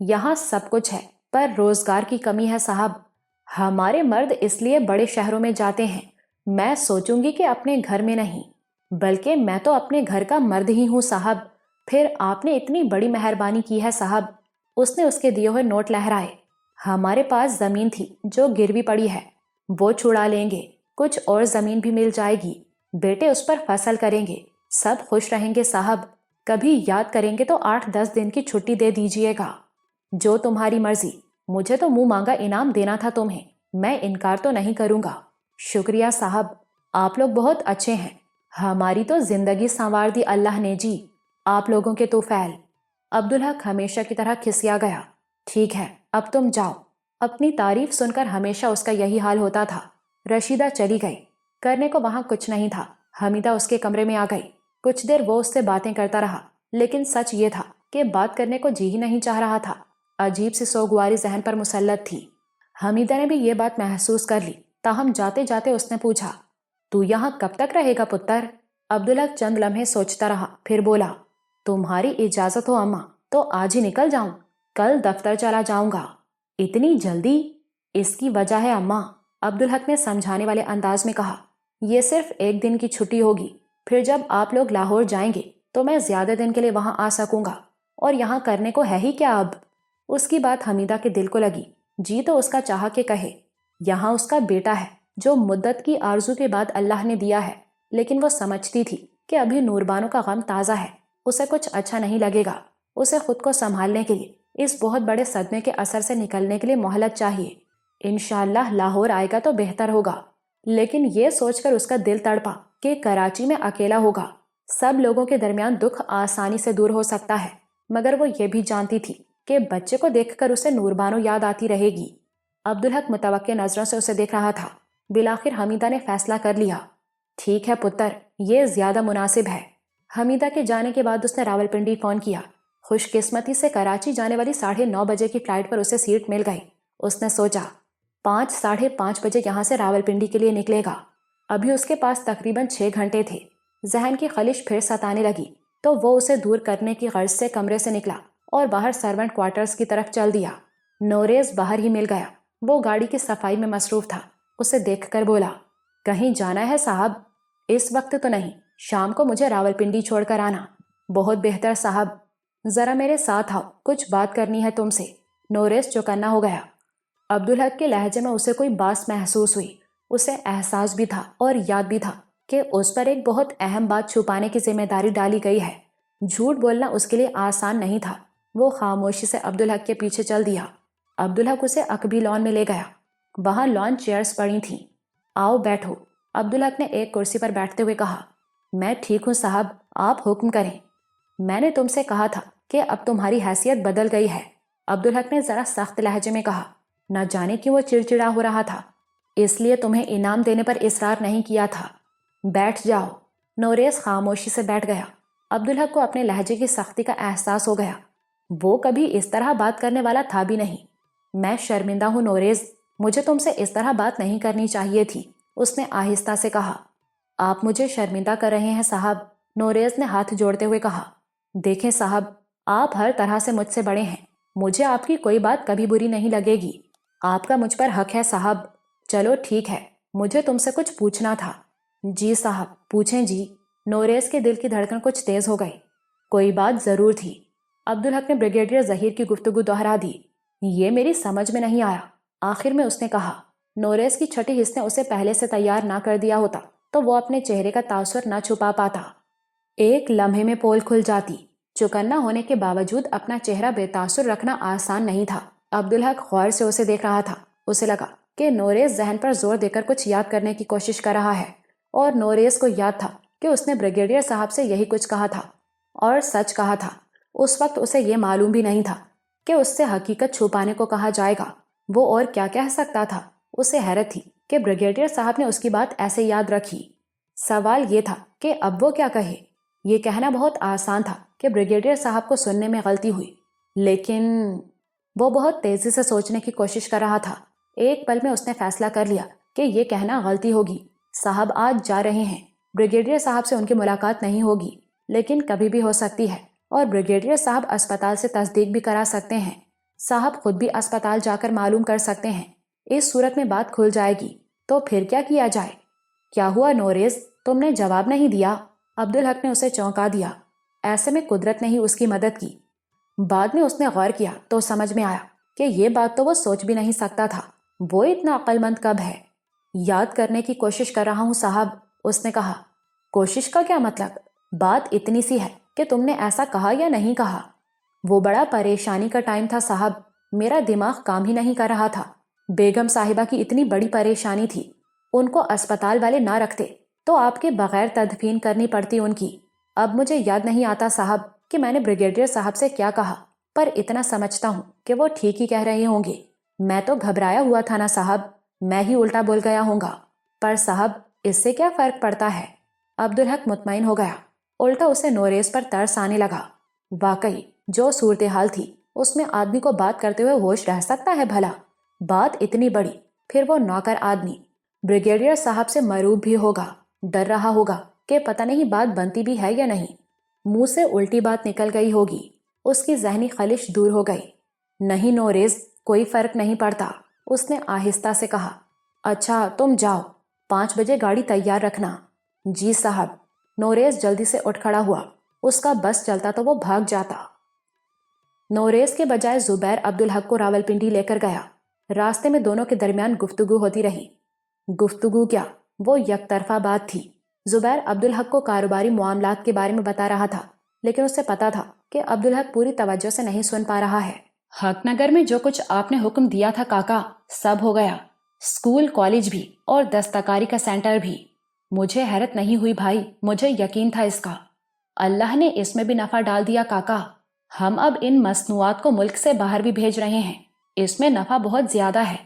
یہاں سب کچھ ہے پر روزگار کی کمی ہے صاحب. ہمارے مرد اس لیے بڑے شہروں میں جاتے ہیں. میں سوچوں گی کہ اپنے گھر میں نہیں، بلکہ میں تو اپنے گھر کا مرد ہی ہوں صاحب. پھر آپ نے اتنی بڑی مہربانی کی ہے صاحب. اس نے اس کے دیے ہوئے نوٹ لہرائے. ہمارے پاس زمین تھی جو گروی پڑی ہے، وہ چھڑا لیں گے. کچھ اور زمین بھی مل جائے گی. بیٹے اس پر فصل کریں گے. سب خوش رہیں گے صاحب. کبھی یاد کریں گے تو 8-10 دن کی چھٹی دے دیجئے گا. جو تمہاری مرضی. مجھے تو منہ مانگا انعام دینا تھا تمہیں، میں انکار تو نہیں کروں گا. شکریہ صاحب، آپ لوگ بہت اچھے ہیں. ہماری تو زندگی سنوار دی اللہ نے جی. آپ لوگوں کے تو فعل. عبدالحق ہمیشہ کی طرح کھسیا گیا. ٹھیک ہے اب تم جاؤ. اپنی تعریف سن کر ہمیشہ اس کا یہی حال ہوتا تھا. رشیدہ چلی گئی. کرنے کو وہاں کچھ نہیں تھا. حمیدہ اس کے کمرے میں آ گئی. کچھ دیر وہ اس سے باتیں کرتا رہا، لیکن سچ یہ تھا کہ بات کرنے کو جی ہی نہیں چاہ رہا تھا. عجیب سی سوگواری ذہن پر مسلط تھی. حمیدہ نے بھی یہ بات محسوس کر لی. تاہم جاتے جاتے اس نے پوچھا، تو یہاں کب تک رہے گا پتر؟ عبدالحق چند لمحے سوچتا رہا، پھر بولا، تمہاری اجازت ہو اماں تو آج ہی نکل جاؤں. کل دفتر چلا جاؤں گا. اتنی جلدی؟ اس کی وجہ ہے اماں، عبدالحق نے سمجھانے والے انداز میں کہا. یہ صرف 1 دن کی چھٹی ہوگی. پھر جب آپ لوگ لاہور جائیں گے تو میں زیادہ دن کے لیے وہاں آ سکوں گا. اور یہاں کرنے کو ہے ہی کیا اب؟ اس کی بات حمیدہ کے دل کو لگی. جی تو اس کا چاہا کہ کہے. یہاں اس کا بیٹا ہے جو مدت کی آرزو کے بعد اللہ نے دیا ہے، لیکن وہ سمجھتی تھی کہ ابھی نوربانو کا غم تازہ ہے. اسے کچھ اچھا نہیں لگے گا. اسے خود کو سنبھالنے کے لیے، اس بہت بڑے صدمے کے اثر سے نکلنے کے لیے مہلت چاہیے. انشاءاللہ لاہور آئے گا تو بہتر ہوگا. لیکن یہ سوچ کر اس کا دل تڑپا کہ کراچی میں اکیلا ہوگا. سب لوگوں کے درمیان دکھ آسانی سے دور ہو سکتا ہے، مگر وہ یہ بھی جانتی تھی کہ بچے کو دیکھ کر اسے نوربانو یاد آتی رہے گی. عبدالحق متوقع نظروں سے اسے دیکھ رہا تھا. بالآخر حمیدہ نے فیصلہ کر لیا. ٹھیک ہے پتر، یہ زیادہ مناسب ہے. حمیدہ کے جانے کے بعد اس نے راولپنڈی فون کیا. خوش قسمتی سے کراچی جانے والی 9:30 بجے کی فلائٹ پر اسے سیٹ مل گئی. اس نے سوچا 5-5:30 بجے یہاں سے راولپنڈی کے لیے نکلے گا. ابھی اس کے پاس تقریباً 6 گھنٹے تھے. ذہن کی خلش پھر ستانے لگی تو وہ اسے دور کرنے کی غرض سے کمرے سے نکلا اور باہر سرونٹ کوارٹرز کی طرف چل دیا. نوریز باہر ہی مل گیا. وہ گاڑی کی صفائی میں مصروف تھا. اسے دیکھ کر بولا، کہیں جانا ہے صاحب؟ اس وقت تو نہیں، شام کو مجھے راولپنڈی چھوڑ کر آنا. بہت بہتر صاحب. ذرا میرے ساتھ آؤ، کچھ بات کرنی ہے تم سے. نوریز چوکنا ہو گیا. عبدالحق کے لہجے میں اسے کوئی باس محسوس ہوئی. اسے احساس بھی تھا اور یاد بھی تھا کہ اس پر ایک بہت اہم بات چھپانے کی ذمہ داری ڈالی گئی ہے. جھوٹ بولنا اس کے لیے آسان نہیں تھا. وہ خاموشی سے عبدالحق کے پیچھے چل دیا. عبدالحق اسے عقبی لان میں لے گیا. وہاں لان چیئرز پڑی تھیں. آؤ بیٹھو، عبدالحق نے ایک کرسی پر بیٹھتے ہوئے کہا. میں ٹھیک ہوں صاحب، آپ حکم کریں. میں نے تم سے کہا تھا کہ اب تمہاری حیثیت بدل گئی ہے، عبدالحق نے ذرا سخت لہجے میں کہا. نہ جانے کیوں وہ چڑچڑا ہو رہا تھا. اس لیے تمہیں انعام دینے پر اصرار نہیں کیا تھا. بیٹھ جاؤ. نوریز خاموشی سے بیٹھ گیا. عبدالحق کو اپنے لہجے کی سختی کا احساس ہو گیا. وہ کبھی اس طرح بات کرنے والا تھا بھی نہیں. میں شرمندہ ہوں نوریز، مجھے تم سے اس طرح بات نہیں کرنی چاہیے تھی، اس نے آہستہ سے کہا. آپ مجھے شرمندہ کر رہے ہیں صاحب، نوریز نے ہاتھ جوڑتے ہوئے کہا. دیکھیں صاحب، آپ ہر طرح سے مجھ سے بڑے ہیں. مجھے آپ کی کوئی بات کبھی بری نہیں لگے گی. آپ کا مجھ پر حق ہے صاحب. چلو ٹھیک ہے، مجھے تم سے کچھ پوچھنا تھا. جی صاحب پوچھیں جی. نوریز کے دل کی دھڑکن کچھ تیز ہو گئی. کوئی بات ضرور تھی. عبدالحق نے بریگیڈیئر ظہیر کی گفتگو دہرا دی. یہ میری سمجھ میں نہیں آیا، آخر میں اس نے کہا. نوریز کی چھٹی حص نے اسے پہلے سے تیار نہ کر دیا ہوتا تو وہ اپنے چہرے کا تاثر نہ چھپا پاتا. ایک لمحے میں پول کھل جاتی. چوکنا ہونے کے باوجود اپنا چہرہ بے تاثر رکھنا آسان نہیں تھا. عبدالحق غور سے اسے دیکھ رہا تھا. اسے لگا کہ نوریز ذہن پر زور دے کر کچھ یاد کرنے کی کوشش کر رہا ہے، اور نوریز کو یاد تھا کہ اس نے بریگیڈیئر صاحب سے یہی کچھ کہا تھا اور سچ کہا تھا. اس وقت اسے یہ معلوم بھی نہیں تھا کہ اس سے حقیقت چھپانے کو کہا جائے گا. وہ اور کیا کہہ سکتا تھا؟ اسے حیرت تھی کہ بریگیڈیئر صاحب نے اس کی بات ایسے یاد رکھی. سوال یہ تھا کہ اب وہ کیا کہے. یہ کہنا بہت آسان تھا کہ بریگیڈیئر صاحب کو سننے میں غلطی ہوئی، لیکن وہ بہت تیزی سے سوچنے کی کوشش کر رہا تھا. ایک پل میں اس نے فیصلہ کر لیا کہ یہ کہنا غلطی ہوگی. صاحب آج جا رہے ہیں. بریگیڈیئر صاحب سے ان کی ملاقات نہیں ہوگی، لیکن کبھی بھی ہو سکتی ہے، اور بریگیڈیئر صاحب اسپتال سے تصدیق بھی کرا سکتے ہیں. صاحب خود بھی اسپتال جا کر معلوم کر سکتے ہیں، اس صورت میں بات کھل جائے گی۔ تو پھر کیا کیا جائے؟ کیا ہوا نوریز، تم نے جواب نہیں دیا؟ عبدالحق نے اسے چونکا دیا۔ ایسے میں قدرت نے ہی اس کی مدد کی۔ بعد میں اس نے غور کیا تو سمجھ میں آیا کہ یہ بات تو وہ سوچ بھی نہیں سکتا تھا۔ وہ اتنا عقل مند کب ہے؟ یاد کرنے کی کوشش کر رہا ہوں صاحب، اس نے کہا۔ کوشش کا کیا مطلب؟ بات اتنی سی ہے کہ تم نے ایسا کہا یا نہیں کہا۔ وہ بڑا پریشانی کا ٹائم تھا صاحب، میرا دماغ کام ہی نہیں کر رہا تھا۔ بیگم صاحبہ کی اتنی بڑی پریشانی تھی، ان کو اسپتال والے نہ رکھتے تو آپ کے بغیر تدفین کرنی پڑتی ان کی۔ اب مجھے یاد نہیں آتا صاحب کہ میں نے بریگیڈیئر صاحب سے کیا کہا، پر اتنا سمجھتا ہوں کہ وہ ٹھیک ہی کہہ رہے ہوں گے۔ میں تو گھبرایا ہوا تھا نا صاحب، میں ہی الٹا بول گیا ہوں گا۔ پر صاحب اس سے کیا فرق پڑتا ہے؟ عبدالحق مطمئن ہو گیا، الٹا اسے نوریز پر ترس آنے لگا۔ واقعی جو صورتحال تھی اس میں آدمی کو بات کرتے ہوئے ہوش رہ سکتا ہے بھلا؟ بات اتنی بڑی، پھر وہ نوکر آدمی بریگیڈیئر صاحب سے مروب بھی ہوگا، ڈر رہا ہوگا کہ پتہ نہیں بات بنتی بھی ہے یا نہیں، منہ سے الٹی بات نکل گئی ہوگی۔ اس کی ذہنی خلش دور ہو گئی۔ نہیں نوریز، کوئی فرق نہیں پڑتا، اس نے آہستہ سے کہا۔ اچھا تم جاؤ، 5 بجے گاڑی تیار رکھنا۔ جی صاحب۔ نوریز جلدی سے اٹھ کھڑا ہوا، اس کا بس چلتا تو وہ بھاگ جاتا۔ نوریز کے بجائے زبیر عبدالحق کو راولپنڈی لے کر گیا۔ راستے میں دونوں کے درمیان گفتگو ہوتی رہی۔ گفتگو کیا، وہ یک طرفہ بات تھی۔ زبیر عبدالحق کو کاروباری معاملات کے بارے میں بتا رہا تھا، لیکن اسے پتا تھا کہ عبدالحق پوری توجہ سے نہیں سن پا رہا ہے۔ حق نگر میں جو کچھ آپ نے حکم دیا تھا کاکا، سب ہو گیا، اسکول کالج بھی اور دستکاری کا سینٹر بھی۔ مجھے حیرت نہیں ہوئی بھائی، مجھے یقین تھا اس کا۔ اللہ نے اس میں بھی نفع ڈال دیا کاکا۔ ہم اب ان مصنوعات کو ملک سے باہر بھی بھیج رہے ہیں، اس میں نفع بہت زیادہ ہے۔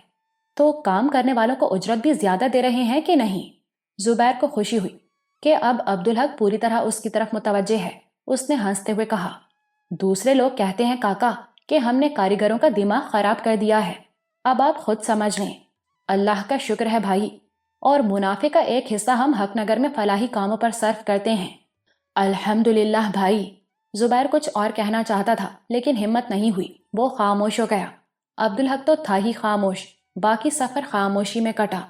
تو کام کرنے والوں کو اجرت بھی زیادہ دے رہے ہیں کہ نہیں؟ زبیر کو خوشی ہوئی کہ اب عبدالحق پوری طرح اس کی طرف متوجہ ہے۔ اس نے ہنستے ہوئے کہا، دوسرے لوگ کہتے ہیں کاکا کہ ہم نے کاریگروں کا دماغ خراب کر دیا ہے، اب آپ خود سمجھ لیں۔ اللہ کا شکر ہے بھائی، اور منافع کا ایک حصہ ہم حق نگر میں فلاحی کاموں پر صرف کرتے ہیں۔ الحمدللہ بھائی۔ زبیر کچھ اور کہنا چاہتا تھا لیکن ہمت نہیں ہوئی، وہ خاموش ہو گیا۔ عبدالحق تو تھا ہی خاموش، باقی سفر خاموشی میں کٹا۔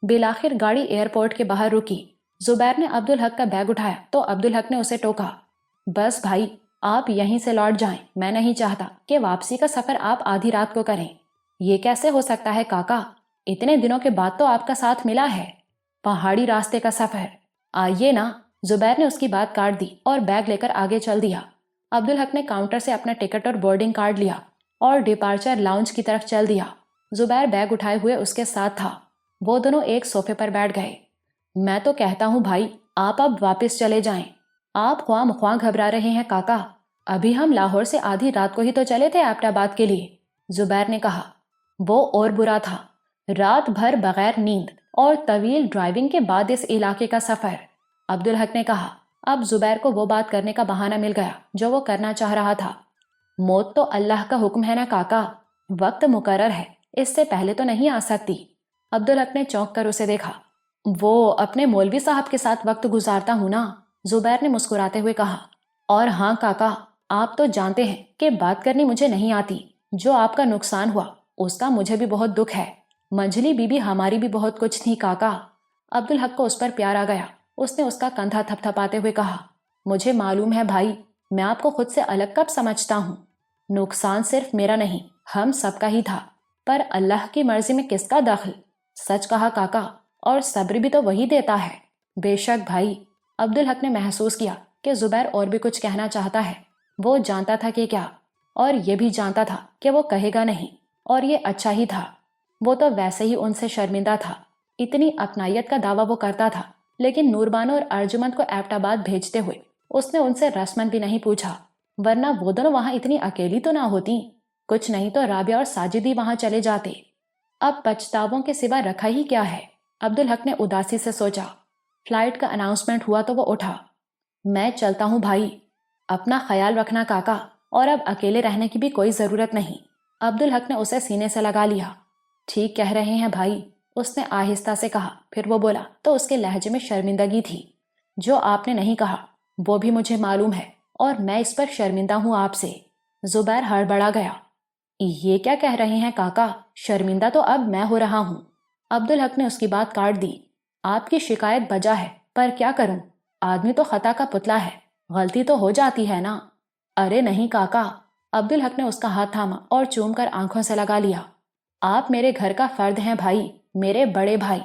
بالآخر گاڑی ایئرپورٹ کے باہر رکی۔ زبیر نے عبدالحق کا بیگ اٹھایا تو عبدالحق نے اسے ٹوکا، بس بھائی آپ یہیں سے لوٹ جائیں، میں نہیں چاہتا کہ واپسی کا سفر آپ آدھی رات کو کریں۔ یہ کیسے ہو سکتا ہے کاکا؟ اتنے دنوں کے بعد تو آپ کا ساتھ ملا ہے، پہاڑی راستے کا سفر، آئیے نا۔ زبیر نے اس کی بات کاٹ دی اور بیگ لے کر آگے چل دیا۔ عبدالحق نے کاؤنٹر سے اپنا ٹکٹ اور بورڈنگ کارڈ لیا اور ڈپارچر لاؤنج کی طرف چل دیا۔ زبیر بیگ اٹھائے ہوئے اس کے ساتھ تھا۔ وہ دونوں ایک صوفے پر بیٹھ گئے۔ میں تو کہتا ہوں بھائی آپ اب واپس چلے جائیں، آپ خواہ مخواہ گھبرا رہے ہیں کاکا، ابھی ہم لاہور سے آدھی رات کو ہی تو چلے تھے ایبٹ آباد کے لیے۔ زبیر نے کہا، وہ اور برا تھا، رات بھر بغیر نیند اور طویل ڈرائیونگ کے بعد اس علاقے کا سفر۔ عبدالحق نے کہا۔ اب زبیر کو وہ بات کرنے کا بہانہ مل گیا جو وہ کرنا چاہ رہا تھا۔ موت تو اللہ کا حکم ہے نا کاکا، وقت مقرر ہے، اس سے پہلے تو نہیں آ سکتی۔ عبدالحق نے چونک کر اسے دیکھا۔ وہ اپنے مولوی صاحب کے ساتھ وقت گزارتا ہوں نا، زبیر نے مسکراتے ہوئے کہا۔ اور ہاں کاکا، آپ تو جانتے ہیں کہ بات کرنی مجھے نہیں آتی، جو آپ کا نقصان ہوا اس کا مجھے بھی بہت دکھ ہے، منجلی بی بی ہماری بھی بہت کچھ تھی کاکا۔ عبدالحق کو اس پر پیار آ گیا، اس نے اس کا کندھا تھپ تھپاتے ہوئے کہا، مجھے معلوم ہے بھائی، میں آپ کو خود سے الگ کب سمجھتا ہوں، نقصان صرف میرا نہیں ہم سب کا ہی تھا، پر اللہ کی مرضی میں کس کا دخل؟ سچ کہا کاکا، اور صبر بھی تو وہی دیتا ہے۔ بے شک بھائی۔ عبدالحق نے محسوس کیا کہ زبیر اور بھی کچھ کہنا چاہتا ہے، وہ جانتا تھا کہ کیا، اور یہ بھی جانتا تھا کہ وہ کہے گا نہیں، اور یہ اچھا ہی تھا، وہ تو ویسے ہی ان سے شرمندہ تھا، اتنی اپنائیت کا دعویٰ وہ کرتا تھا، لیکن نوربانو اور ارجمند کو ایبٹ آباد بھیجتے ہوئے اس نے ان سے رسمن بھی نہیں پوچھا، ورنہ وہ دونوں وہاں اتنی اکیلی تو نہ ہوتی، کچھ نہیں تو رابعہ اور ساجد ہی وہاں چلے جاتے۔ اب پچھتاووں کے سوا رکھا ہی کیا ہے؟ عبدالحق نے اداسی سے سوچا۔ فلائٹ کا اناؤنسمنٹ ہوا تو وہ اٹھا۔ میں چلتا ہوں بھائی، اپنا خیال رکھنا کاکا، اور اب اکیلے رہنے کی بھی کوئی ضرورت نہیں۔ عبدالحق نے اسے سینے سے لگا لیا۔ ٹھیک کہہ رہے ہیں بھائی، اس نے آہستہ سے کہا، پھر وہ بولا تو اس کے لہجے میں شرمندگی تھی، جو آپ نے نہیں کہا وہ بھی مجھے معلوم ہے، اور میں اس پر شرمندہ ہوں آپ سے۔ زبیر ہڑبڑا گیا۔ یہ کیا کہہ رہے ہیں کاکا؟ شرمندہ تو اب میں ہو رہا ہوں۔ عبدالحق نے اس کی بات کاٹ دی۔ آپ کی شکایت بجا ہے، پر کیا کروں، آدمی تو خطا کا پتلا ہے، غلطی تو ہو جاتی ہے نا۔ ارے نہیں کاکا، عبدالحق نے اس کا ہاتھ تھاما اور چوم کر آنکھوں سے لگا لیا۔ آپ میرے گھر کا فرد ہیں بھائی، میرے بڑے بھائی۔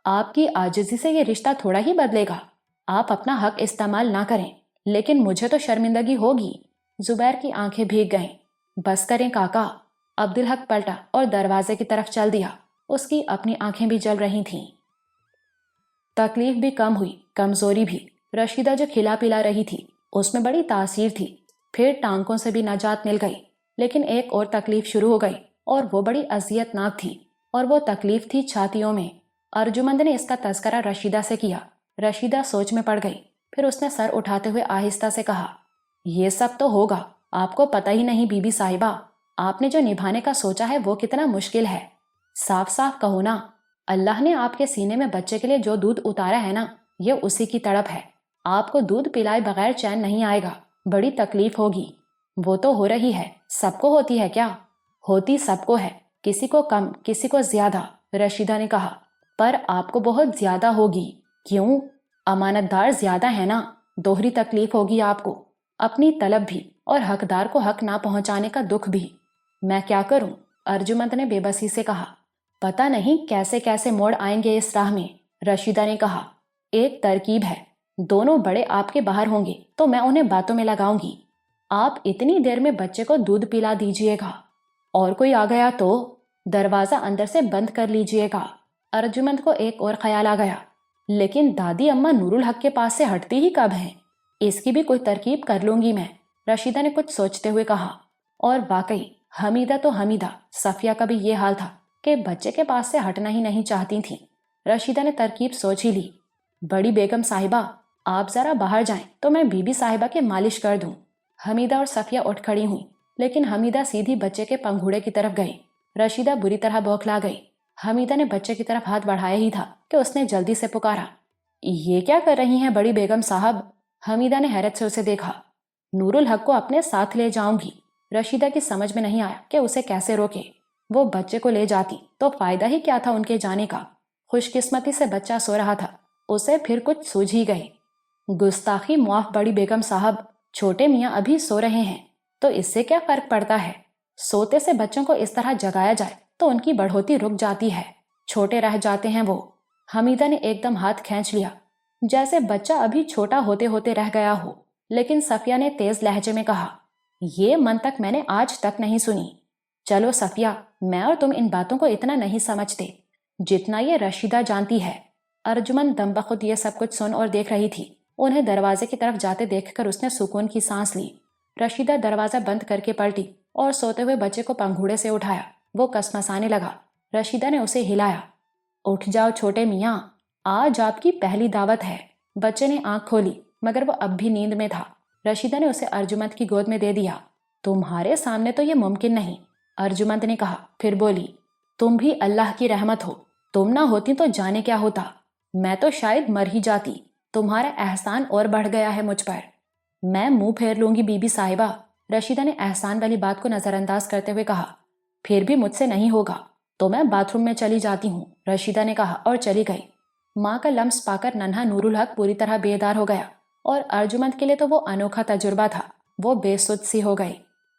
آپ کی عاجزی سے یہ رشتہ تھوڑا ہی بدلے گا۔ آپ اپنا حق استعمال نہ کریں، لیکن مجھے تو شرمندگی ہوگی۔ زبیر کی آنکھیں بھیگ گئیں۔ بس کریں کاکا۔ عبدالحق پلٹا اور دروازے کی طرف چل دیا۔ اس کی اپنی آنکھیں بھی جل رہی تھیں۔ تکلیف بھی کم ہوئی، کمزوری بھی۔ رشیدہ جو کھلا پلا رہی تھی اس میں بڑی تاثیر تھی۔ پھر ٹانکوں سے بھی نجات مل گئی، لیکن ایک اور تکلیف شروع ہو گئی اور وہ بڑی اذیت ناک تھی، اور وہ تکلیف تھی چھاتیوں میں۔ ارجمند نے اس کا تذکرہ رشیدہ سے کیا۔ رشیدہ سوچ میں پڑ گئی، پھر اس نے سر اٹھاتے ہوئے آہستہ سے کہا، یہ سب تو ہوگا، آپ کو پتہ ہی نہیں بی بی صاحبہ، آپ نے جو نبھانے کا سوچا ہے وہ کتنا مشکل ہے۔ صاف صاف کہو نا، اللہ نے آپ کے سینے میں بچے کے لیے جو دودھ اتارا ہے نا، یہ اسی کی تڑپ ہے۔ آپ کو دودھ پلائے بغیر چین نہیں آئے گا، بڑی تکلیف ہوگی۔ وہ تو ہو رہی ہے، سب کو ہوتی ہے کیا؟ ہوتی سب کو ہے، کسی کو کم کسی کو زیادہ، رشیدہ نے کہا، پر آپ کو بہت زیادہ ہوگی۔ کیوں؟ امانت دار زیادہ ہے نا، دوہری تکلیف ہوگی آپ کو، اپنی طلب بھی اور حقدار کو حق نہ پہنچانے کا دکھ بھی۔ میں کیا کروں؟ ارجمند نے بے بسی سے کہا۔ پتہ نہیں کیسے کیسے موڑ آئیں گے اس راہ میں، رشیدہ نے کہا۔ ایک ترکیب ہے، دونوں بڑے آپ کے باہر ہوں گے تو میں انہیں باتوں میں لگاؤں گی۔ آپ اتنی دیر میں بچے کو دودھ پلا دیجئے گا، اور کوئی آ گیا تو دروازہ اندر سے بند کر لیجئے گا۔ ارجمند کو ایک اور خیال آ گیا، لیکن دادی اماں نور الحق کے پاس سے ہٹتی ہی کب ہیں؟ اس کی بھی کوئی ترکیب کر لوں گی میں، رشیدہ نے کچھ سوچتے ہوئے کہا۔ اور واقعی حمیدہ تو حمیدہ، صفیہ کا بھی یہ حال تھا کہ بچے کے پاس سے ہٹنا ہی نہیں چاہتی تھیں۔ رشیدہ نے ترکیب سوچ ہی لی۔ بڑی بیگم صاحبہ، آپ ذرا باہر جائیں تو میں بی بی صاحبہ کے مالش کر دوں۔ حمیدہ اور صفیہ اٹھ کھڑی ہوئیں، لیکن حمیدہ سیدھی بچے کے پنگھوڑے کی طرف گئی۔ رشیدہ بری طرح بوکھلا گئی۔ حمیدہ نے بچے کی طرف ہاتھ بڑھایا ہی تھا کہ اس نے جلدی سے پکارا، یہ کیا کر رہی ہیں بڑی بیگم صاحب؟ حمیدہ نے حیرت سے اسے دیکھا۔ نور الحق کو اپنے ساتھ لے جاؤں گی۔ رشیدہ کی سمجھ میں نہیں آیا کہ اسے کیسے روکے۔ وہ بچے کو لے جاتی تو فائدہ ہی کیا تھا ان کے جانے کا؟ خوش قسمتی سے بچہ سو رہا تھا، اسے پھر کچھ سوجھ ہی گئی۔ گستاخی معاف بڑی بیگم صاحب، چھوٹے میاں ابھی سو رہے ہیں تو اس سے کیا فرق پڑتا ہے؟ سوتے سے بچوں کو اس طرح جگایا جائے تو ان کی بڑھوتی رک جاتی ہے، چھوٹے رہ جاتے ہیں وہ۔ حمیدہ نے ایک دم ہاتھ کھینچ لیا، جیسے بچہ ابھی چھوٹا ہوتے ہوتے رہ گیا ہو، لیکن صفیہ نے تیز لہجے میں کہا، یہ منطق میں نے آج تک نہیں سنی۔ چلو صفیہ، میں اور تم ان باتوں کو اتنا نہیں سمجھتے جتنا یہ رشیدہ جانتی ہے۔ ارجمند دم بخود یہ سب کچھ سن اور دیکھ رہی تھی۔ انہیں دروازے کی طرف جاتے دیکھ کر اس نے سکون کی سانس لی۔ رشیدہ دروازہ بند کر کے پلٹی اور سوتے ہوئے بچے کو پنگھوڑے سے اٹھایا۔ وہ کسمسانے لگا۔ رشیدہ نے اسے ہلایا۔ اٹھ جاؤ چھوٹے میاں، آج آپ کی پہلی دعوت ہے۔ بچے نے آنکھ کھولی مگر وہ اب بھی نیند میں تھا۔ رشیدہ نے اسے ارجمند کی گود میں دے دیا۔ تمہارے سامنے تو یہ ممکن نہیں، ارجمند نے کہا، پھر بولی، تم بھی اللہ کی رحمت ہو، تم نہ ہوتی تو جانے کیا ہوتا، میں تو شاید مر ہی جاتی۔ تمہارا احسان اور بڑھ گیا ہے مجھ پر۔ میں منہ پھیر لوں گی بی بی صاحبہ، رشیدہ نے احسان والی بات کو نظر انداز کرتے ہوئے کہا۔ پھر بھی مجھ سے نہیں ہوگا تو میں باتھ روم میں چلی جاتی ہوں، رشیدہ نے کہا اور چلی گئی۔ ماں کا لمس پا کر ننھا نور الحق پوری طرح بیدار ہو گیا، اور ارجمند کے لیے تو وہ انوکھا تجربہ تھا۔ وہ بے سدھ سی ہو گئی۔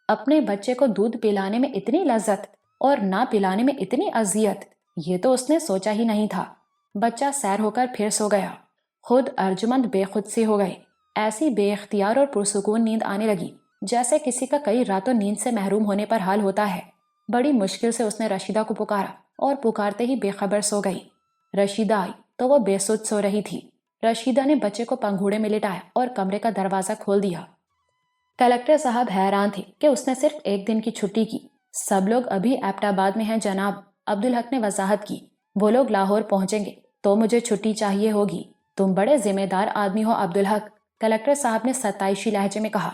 اپنے بچے کو دودھ پلانے میں اتنی لذت اور نہ پلانے میں اتنی اذیت، یہ تو اس نے سوچا ہی نہیں تھا۔ بچہ سیر ہو کر پھر سو گیا۔ خود ارجمند بے خود سی ہو گئی۔ ایسی بے اختیار اور پرسکون نیند آنے لگی جیسے کسی کا کئی راتوں نیند سے محروم ہونے پر حال ہوتا ہے۔ بڑی مشکل سے اس نے رشیدہ کو پکارا اور پکارتے ہی بے خبر سو گئی۔ رشیدہ آئی تو وہ بے سدھ سو رہی تھی۔ رشیدہ نے بچے کو پنگھوڑے میں لٹایا اور کمرے کا دروازہ کھول دیا۔ کلکٹر صاحب حیران تھے کہ اس نے صرف ایک دن کی چھٹی کی۔ سب لوگ ابھی ایبٹ آباد میں ہیں جناب، عبدالحق نے وضاحت کی۔ وہ لوگ لاہور پہنچیں گے تو مجھے چھٹی چاہیے ہوگی۔ تم بڑے ذمہ دار آدمی ہو عبدالحق، کلکٹر صاحب نے ستائشی لہجے میں کہا۔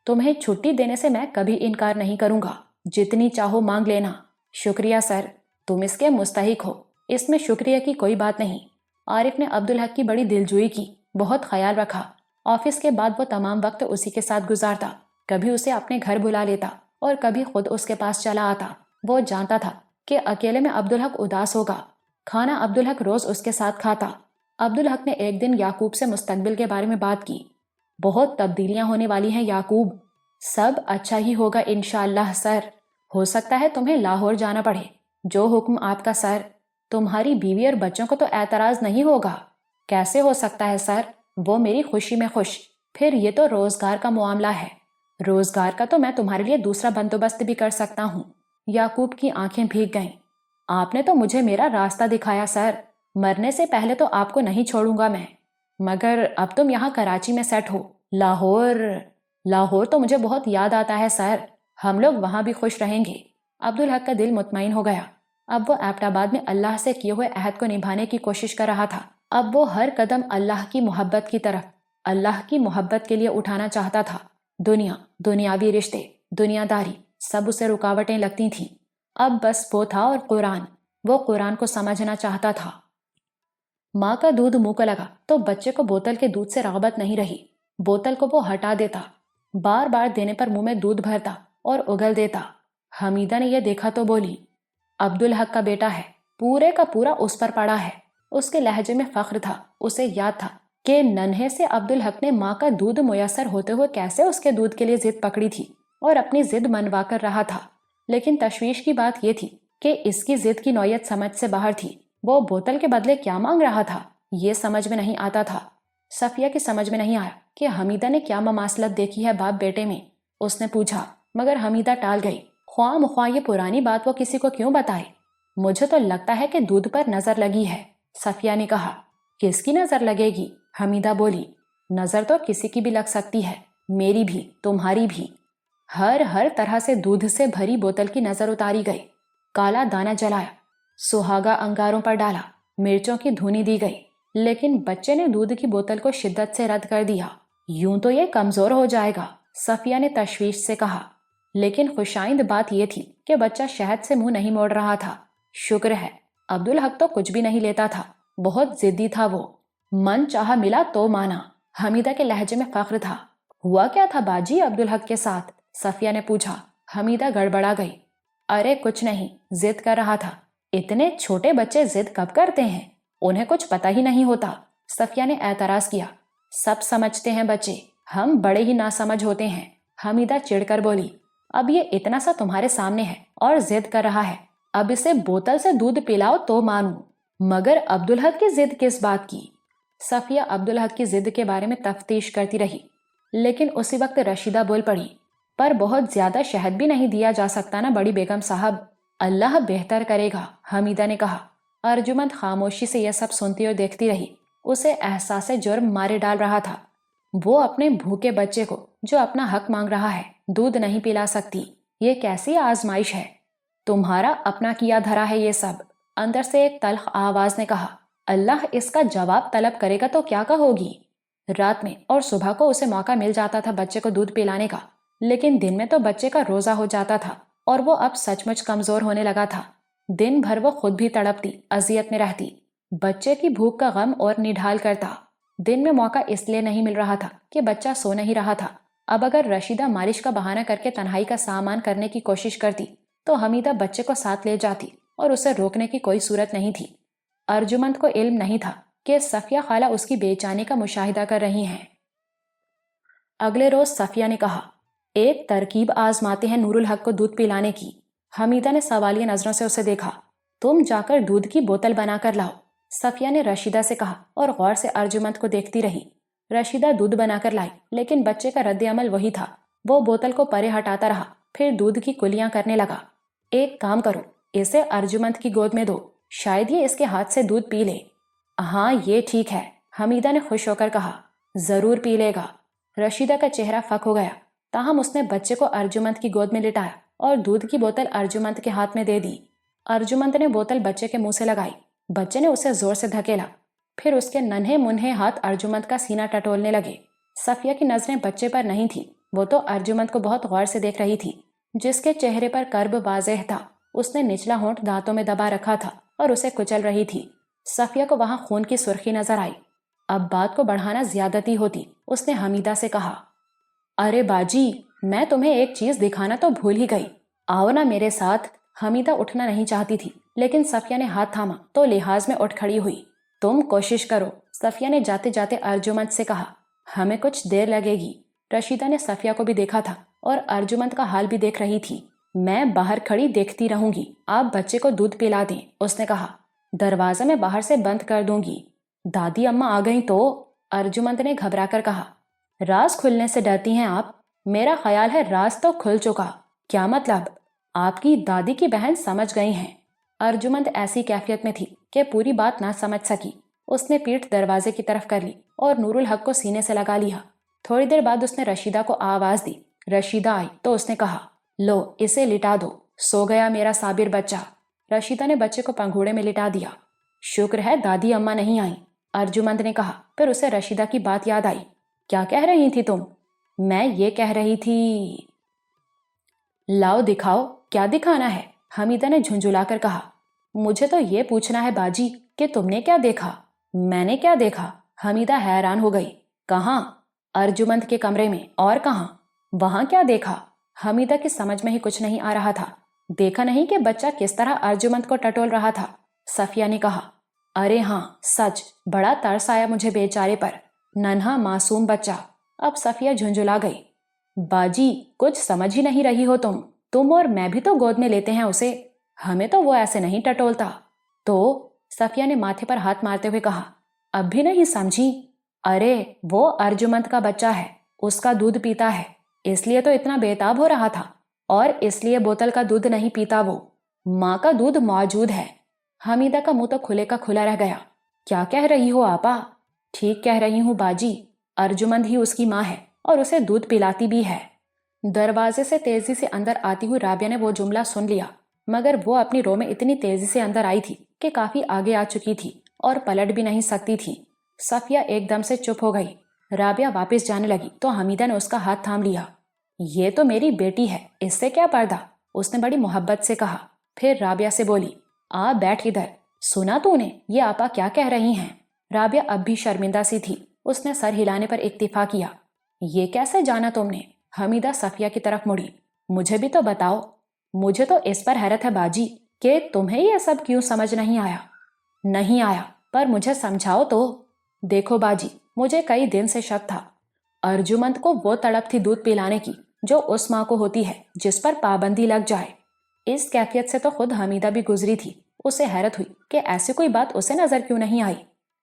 تمہیں چھٹی دینے سے میں کبھی انکار نہیں کروں گا، جتنی چاہو مانگ لینا۔ شکریہ سر، تم اس کے مستحق ہو، اس میں شکریہ کی کوئی بات نہیں۔ عارف نے عبدالحق کی بڑی دلجوئی کی، بہت خیال رکھا۔ آفس کے بعد وہ تمام وقت اسی کے ساتھ گزارتا، کبھی اسے اپنے گھر بلا لیتا اور کبھی خود اس کے پاس چلا آتا۔ وہ جانتا تھا کہ اکیلے میں عبدالحق اداس ہوگا۔ کھانا عبدالحق روز اس کے ساتھ کھاتا۔ عبدالحق نے ایک دن یعقوب سے مستقبل کے بارے میں بات کی۔ بہت تبدیلیاں ہونے والی ہیں یعقوب، سب اچھا ہی ہوگا انشاءاللہ سر۔ ہو سکتا ہے تمہیں لاہور جانا پڑے، جو حکم آپ کا سر۔ تمہاری بیوی اور بچوں کو تو اعتراض نہیں ہوگا؟ کیسے ہو سکتا ہے سر، وہ میری خوشی میں خوش۔ پھر یہ تو روزگار کا معاملہ ہے، روزگار کا تو میں تمہارے لیے دوسرا بندوبست بھی کر سکتا ہوں۔ یعقوب کی آنکھیں بھیگ گئیں۔ آپ نے تو مجھے میرا راستہ دکھایا سر، مرنے سے پہلے تو آپ کو نہیں چھوڑوں گا میں۔ مگر اب تم یہاں کراچی میں سیٹ ہو، لاہور تو مجھے بہت یاد آتا ہے سر، ہم لوگ وہاں بھی خوش رہیں گے۔ عبدالحق کا دل مطمئن ہو گیا۔ اب وہ ایبٹ آباد میں اللہ سے کیے ہوئے عہد کو نبھانے کی کوشش کر رہا تھا۔ اب وہ ہر قدم اللہ کی محبت کی طرف، اللہ کی محبت کے لیے اٹھانا چاہتا تھا۔ دنیا، دنیاوی رشتے، دنیا داری، سب اسے رکاوٹیں لگتی تھیں۔ اب بس وہ تھا اور قرآن، وہ قرآن کو سمجھنا چاہتا تھا۔ ماں کا دودھ منہ کو لگا تو بچے کو بوتل کے دودھ سے رغبت نہیں رہی۔ بوتل کو وہ ہٹا دیتا، بار بار دینے پر منہ میں دودھ بھرتا اور اگل دیتا۔ حمیدہ نے یہ دیکھا تو بولی، عبدالحق کا بیٹا ہے، پورے کا پورا اس پر پڑا ہے۔ اس کے لہجے میں فخر تھا۔ اسے یاد تھا کہ ننھے سے عبدالحق نے ماں کا دودھ میسر ہوتے ہوئے کیسے اس کے دودھ کے لیے ضد پکڑی تھی اور اپنی ضد منوا کر رہا تھا۔ لیکن تشویش کی بات یہ تھی کہ اس کی ضد کی نوعیت سمجھ سے باہر تھی۔ وہ بوتل کے بدلے کیا مانگ رہا تھا، یہ سمجھ میں نہیں آتا تھا۔ صفیہ کی سمجھ میں نہیں آیا کہ حمیدہ نے کیا مماثلت دیکھی ہے باپ بیٹے میں۔ اس نے پوچھا، مگر حمیدہ ٹال گئی۔ خواہ مخواہ یہ پرانی بات وہ کسی کو کیوں بتائے؟ مجھے تو لگتا ہے کہ دودھ پر نظر لگی ہے، صفیہ نے کہا۔ کس کی نظر لگے گی؟ حمیدہ بولی۔ نظر تو کسی کی بھی لگ سکتی ہے، میری بھی، تمہاری بھی۔ ہر طرح سے دودھ سے بھری بوتل کی نظر اتاری گئی۔ کالا دانہ جلایا، سہاگا انگاروں پر ڈالا، مرچوں کی دھونی دی گئی، لیکن بچے نے دودھ کی بوتل کو شدت سے رد کر دیا۔ یوں تو یہ کمزور ہو جائے گا، صفیہ نے تشویش سے کہا۔ لیکن خوشائند بات یہ تھی کہ بچہ شہد سے منہ نہیں موڑ رہا تھا۔ شکر ہے، عبدالحق تو کچھ بھی نہیں لیتا تھا، بہت ضدی تھا وہ۔ من چاہا ملا تو مانا، حمیدہ کے لہجے میں فخر تھا۔ ہوا کیا تھا باجی عبدالحق کے ساتھ؟ صفیہ نے پوچھا۔ حمیدہ گڑبڑا گئی۔ ارے کچھ نہیں، ضد کر رہا تھا۔ اتنے چھوٹے بچے ضد کب کرتے ہیں؟ انہیں کچھ پتہ ہی نہیں ہوتا، صفیہ نے اعتراض کیا۔ سب سمجھتے ہیں بچے، ہم بڑے ہی ناسمجھ ہوتے ہیں، حمیدہ چڑھ کر بولی۔ اب یہ اتنا سا تمہارے سامنے ہے اور ضد کر رہا ہے، اب اسے بوتل سے دودھ پلاؤ تو مانوں، مگر عبدالحق کی ضد کس بات کی؟ صفیہ عبدالحق کی ضد کے بارے میں تفتیش کرتی رہی، لیکن اسی وقت رشیدہ بول پڑی، پر بہت زیادہ شہد بھی نہیں دیا جا سکتا نا بڑی بیگم صاحب، اللہ بہتر کرے گا، حمیدہ نے کہا۔ ارجمند خاموشی سے یہ سب سنتی اور دیکھتی رہی۔ اسے احساس جرم مارے ڈال رہا تھا۔ وہ اپنے بھوکے بچے کو جو اپنا حق مانگ رہا ہے دودھ نہیں پلا سکتی، یہ کیسی آزمائش ہے؟ تمہارا اپنا کیا دھرا ہے یہ سب، اندر سے ایک تلخ آواز نے کہا۔ اللہ اس کا جواب طلب کرے گا تو کیا کہو گی؟ رات میں اور صبح کو اسے موقع مل جاتا تھا بچے کو دودھ پلانے کا، لیکن دن میں تو بچے کا روزہ ہو جاتا تھا اور وہ اب سچ مچ کمزور ہونے لگا تھا۔ دن بھر وہ خود بھی تڑپتی، اذیت میں رہتی، بچے کی بھوک کا غم اور نڈھال کرتا۔ دن میں موقع اس لیے نہیں مل رہا تھا کہ بچہ سو نہیں رہا تھا۔ اب اگر رشیدہ مالش کا بہانہ کر کے تنہائی کا سامان کرنے کی کوشش کرتی تو حمیدہ بچے کو ساتھ لے جاتی اور اسے روکنے کی کوئی صورت نہیں تھی۔ ارجمند کو علم نہیں تھا کہ صفیہ خالہ اس کی بے چینی کا مشاہدہ کر رہی ہیں۔ اگلے روز صفیہ نے کہا، ایک ترکیب آزماتے ہیں نور الحق کو دودھ پلانے کی۔ حمیدہ نے سوالیہ نظروں سے اسے دیکھا۔ تم جا کر دودھ کی بوتل بنا کر لاؤ، صفیہ نے رشیدہ سے کہا اور غور سے ارجمند کو دیکھتی رہی۔ رشیدہ دودھ بنا کر لائی، لیکن بچے کا رد عمل وہی تھا۔ وہ بوتل کو پرے ہٹاتا رہا، پھر دودھ کی کلیاں کرنے لگا۔ ایک کام کرو، اسے ارجمند کی گود میں دو، شاید یہ اس کے ہاتھ سے دودھ پی لے۔ ہاں یہ ٹھیک ہے، حمیدہ نے خوش ہو کر کہا، ضرور پی لے گا۔ رشیدہ کا چہرہ فک ہو گیا، تاہم اس نے بچے کو ارجمند کی گود میں لٹایا اور دودھ کی بوتل ارجمند کے ہاتھ میں دے دی۔ ارجمند نے بوتل بچے کے منہ سے لگائی۔ بچے نے اسے زور سے دھکیلا، پھر اس کے ننھے منھے ہاتھ ارجمند کا سینہ ٹٹولنے لگے۔ صفیہ کی نظریں بچے پر نہیں تھی، وہ تو ارجمند کو بہت غور سے دیکھ رہی تھی، جس کے چہرے پر کرب واضح تھا۔ اس نے نچلا ہونٹ دانتوں میں دبا رکھا تھا اور اسے کچل رہی تھی۔ صفیہ کو وہاں خون کی سرخی نظر آئی۔ اب بات کو بڑھانا زیادتی ہوتی، اس نے حمیدہ سے کہا، ارے باجی، میں تمہیں ایک چیز دکھانا تو بھول ہی گئی، آؤ نا میرے ساتھ۔ حمیدہ اٹھنا نہیں چاہتی تھی، لیکن صفیہ نے ہاتھ تھاما تو لحاظ میں اٹھ کھڑی ہوئی۔ تم کوشش کرو، صفیہ نے جاتے جاتے ارجمند سے کہا، ہمیں کچھ دیر لگے گی۔ رشیدہ نے صفیہ کو بھی دیکھا تھا اور ارجمند کا حال بھی دیکھ رہی تھی۔ میں باہر کھڑی دیکھتی رہوں گی، آپ بچے کو دودھ پلا دیں، اس نے کہا۔ دروازہ میں باہر سے بند کر دوں گی، دادی اماں آ گئیں تو؟ ارجمند نے گھبرا کر کہا۔ راز کھلنے سے ڈرتی ہیں آپ؟ میرا خیال ہے راز تو کھل چکا۔ کیا مطلب؟ آپ کی دادی کی بہن سمجھ گئی ہیں۔ ارجمند ایسی کیفیت میں تھی کہ پوری بات نہ سمجھ سکی۔ اس نے پیٹھ دروازے کی طرف کر لی اور نور الحق کو سینے سے لگا لیا۔ تھوڑی دیر بعد اس نے رشیدہ کو آواز دی۔ رشیدہ آئی تو اس نے کہا، لو اسے لٹا دو، سو گیا میرا صابر بچہ۔ رشیدہ نے بچے کو پنگھوڑے میں لٹا دیا۔ شکر ہے دادی اماں نہیں آئیں، ارجمند نے کہا۔ پھر اسے رشیدہ کی بات یاد آئی۔ کیا کہہ رہی تھی تم؟ میں یہ کہہ رہی تھی۔ لاؤ دکھاؤ، کیا دکھانا ہے؟ حمیدہ نے جھنجھلا کر کہا۔ مجھے تو یہ پوچھنا ہے باجی کہ تم نے کیا دیکھا؟ میں نے کیا دیکھا؟ حمیدہ حیران ہو گئی۔ کہاں؟ ارجمند کے کمرے میں، اور کہاں؟ وہاں کیا دیکھا؟ حمیدہ کی سمجھ میں ہی کچھ نہیں آ رہا تھا۔ دیکھا نہیں کہ بچہ کس طرح ارجمند کو ٹٹول رہا تھا؟ صفیہ نے کہا۔ ارے ہاں سچ، بڑا ترس آیا مجھے بیچارے پر، ننھا معصوم بچہ۔ اب صفیہ جھنجھلا گئی۔ باجی کچھ سمجھ ہی نہیں رہی ہو تم اور میں بھی تو گود میں لیتے ہیں اسے، ہمیں تو وہ ایسے نہیں ٹٹولتا۔ تو؟ صفیہ نے ماتھے پر ہاتھ مارتے ہوئے کہا۔ اب بھی نہیں سمجھی؟ ارے وہ ارجمند کا بچہ ہے، اس کا دودھ پیتا ہے، اس لیے تو اتنا بےتاب ہو رہا تھا، اور اس لیے بوتل کا دودھ نہیں پیتا وہ، ماں کا دودھ موجود ہے۔ حمیدہ کا منہ تو کھلے کا کھلا رہ گیا۔ کیا کہہ رہی ہو آپا؟ ٹھیک کہہ رہی ہوں باجی، ارجمند ہی اس کی ماں ہے اور اسے دودھ پلاتی بھی ہے۔ دروازے سے تیزی سے اندر آتی ہوئی رابعہ نے وہ جملہ سن لیا، مگر وہ اپنی رو میں اتنی تیزی سے اندر آئی تھی کہ کافی آگے آ چکی تھی اور پلٹ بھی نہیں سکتی تھی۔ صفیہ ایک دم سے چپ ہو گئی۔ رابعہ واپس جانے لگی تو حمیدہ نے اس کا ہاتھ تھام لیا۔ یہ تو میری بیٹی ہے، اس سے کیا پردہ، اس نے بڑی محبت سے کہا۔ پھر رابعہ سے بولی، آ بیٹھ ادھر، سنا تو نے یہ آپا کیا کہہ رہی ہیں؟ رابعہ اب بھی شرمندہ سی تھی، اس نے سر ہلانے پر اکتفا کیا۔ یہ کیسے جانا تم نے؟ حمیدہ صفیہ کی طرف مڑی۔ مجھے بھی تو بتاؤ۔ مجھے تو اس پر حیرت ہے باجی کہ تمہیں یہ سب کیوں سمجھ نہیں آیا۔ نہیں آیا، پر مجھے سمجھاؤ تو۔ دیکھو باجی، مجھے کئی دن سے شک تھا، ارجمند کو وہ تڑپ تھی دودھ پلانے کی جو اس ماں کو ہوتی ہے جس پر پابندی لگ جائے۔ اس کیفیت سے تو خود حمیدہ بھی گزری تھی۔ اسے حیرت ہوئی کہ ایسی کوئی بات اسے نظر کیوں نہیں آئی۔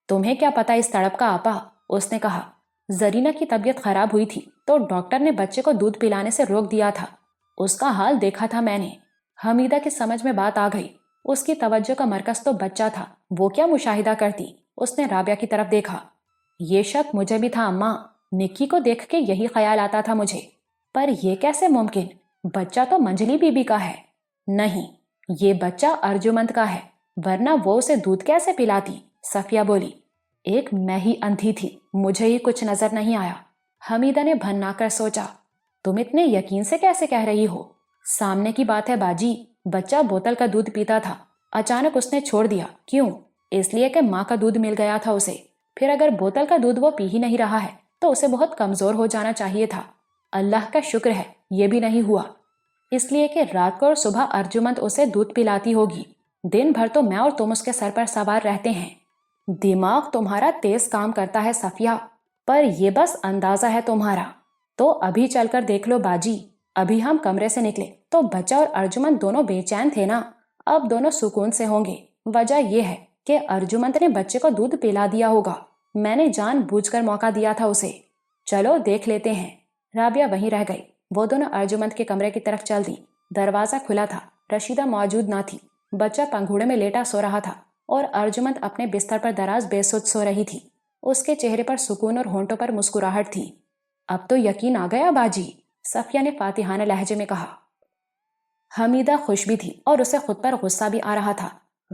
تمہیں کیا پتا اس تڑپ کا آپا؟ اس نے کہا۔ زرینہ کی طبیعت خراب ہوئی تھی تو ڈاکٹر نے بچے کو دودھ پلانے سے روک دیا تھا، اس کا حال دیکھا تھا میں نے۔ حمیدہ کی سمجھ میں بات آ گئی۔ اس کی توجہ کا مرکز تو بچہ تھا، وہ کیا مشاہدہ کرتی؟ اس نے رابعہ کی طرف دیکھا۔ یہ شک مجھے بھی تھا اماں، نکی کو دیکھ کے یہی خیال آتا تھا مجھے، پر یہ کیسے ممکن؟ بچہ تو منجلی بی بی کا ہے۔ نہیں، یہ بچہ ارجمند کا ہے، ورنہ وہ اسے دودھ کیسے پلاتی؟ صفیہ بولی۔ ایک میں ہی اندھی تھی، مجھے ہی کچھ نظر نہیں آیا۔ حمیدہ نے بھنا کر سوچا، تم اتنے یقین سے کیسے کہہ رہی ہو؟ سامنے کی بات ہے باجی، بچہ بوتل کا دودھ پیتا تھا، اچانک اس نے چھوڑ دیا۔ کیوں؟ اس لیے کہ ماں کا دودھ مل گیا تھا اسے۔ پھر اگر بوتل کا دودھ وہ پی ہی نہیں رہا ہے تو اسے بہت کمزور ہو جانا چاہیے تھا۔ اللہ کا شکر ہے یہ بھی نہیں ہوا، اس لیے کہ رات کو اور صبح ارجمند اسے دودھ پلاتی ہوگی، دن بھر تو میں اور تم اس کے سر پر سوار رہتے ہیں۔ دماغ تمہارا تیز کام کرتا ہے صفیہ، پر یہ بس اندازہ ہے تمہارا۔ تو ابھی چل کر دیکھ لو باجی، ابھی ہم کمرے سے نکلے تو بچہ اور ارجمند دونوں بے چین تھے نا، اب دونوں سکون سے ہوں گے۔ وجہ یہ ہے کہ ارجمند نے بچے کو دودھ پلا دیا ہوگا، میں نے جان بوجھ کر موقع دیا تھا اسے۔ چلو دیکھ لیتے ہیں۔ رابعہ وہیں رہ گئی۔ وہ دونوں ارجمند کے کمرے کی طرف چل دی۔ دروازہ کھلا تھا، رشیدہ موجود نہ تھی، بچہ پنگھوڑے میں لیٹا سو رہا تھا اور ارجمند اپنے بستر پر دراز بے سود سو رہی تھی۔ اس کے چہرے پر سکون اور ہونٹوں پر مسکراہٹ تھی۔ اب تو یقین آ گیا باجی، صفیہ نے فاتحانہ لہجے میں کہا۔ حمیدہ خوش بھی تھی اور اسے خود پر غصہ بھی آ رہا تھا۔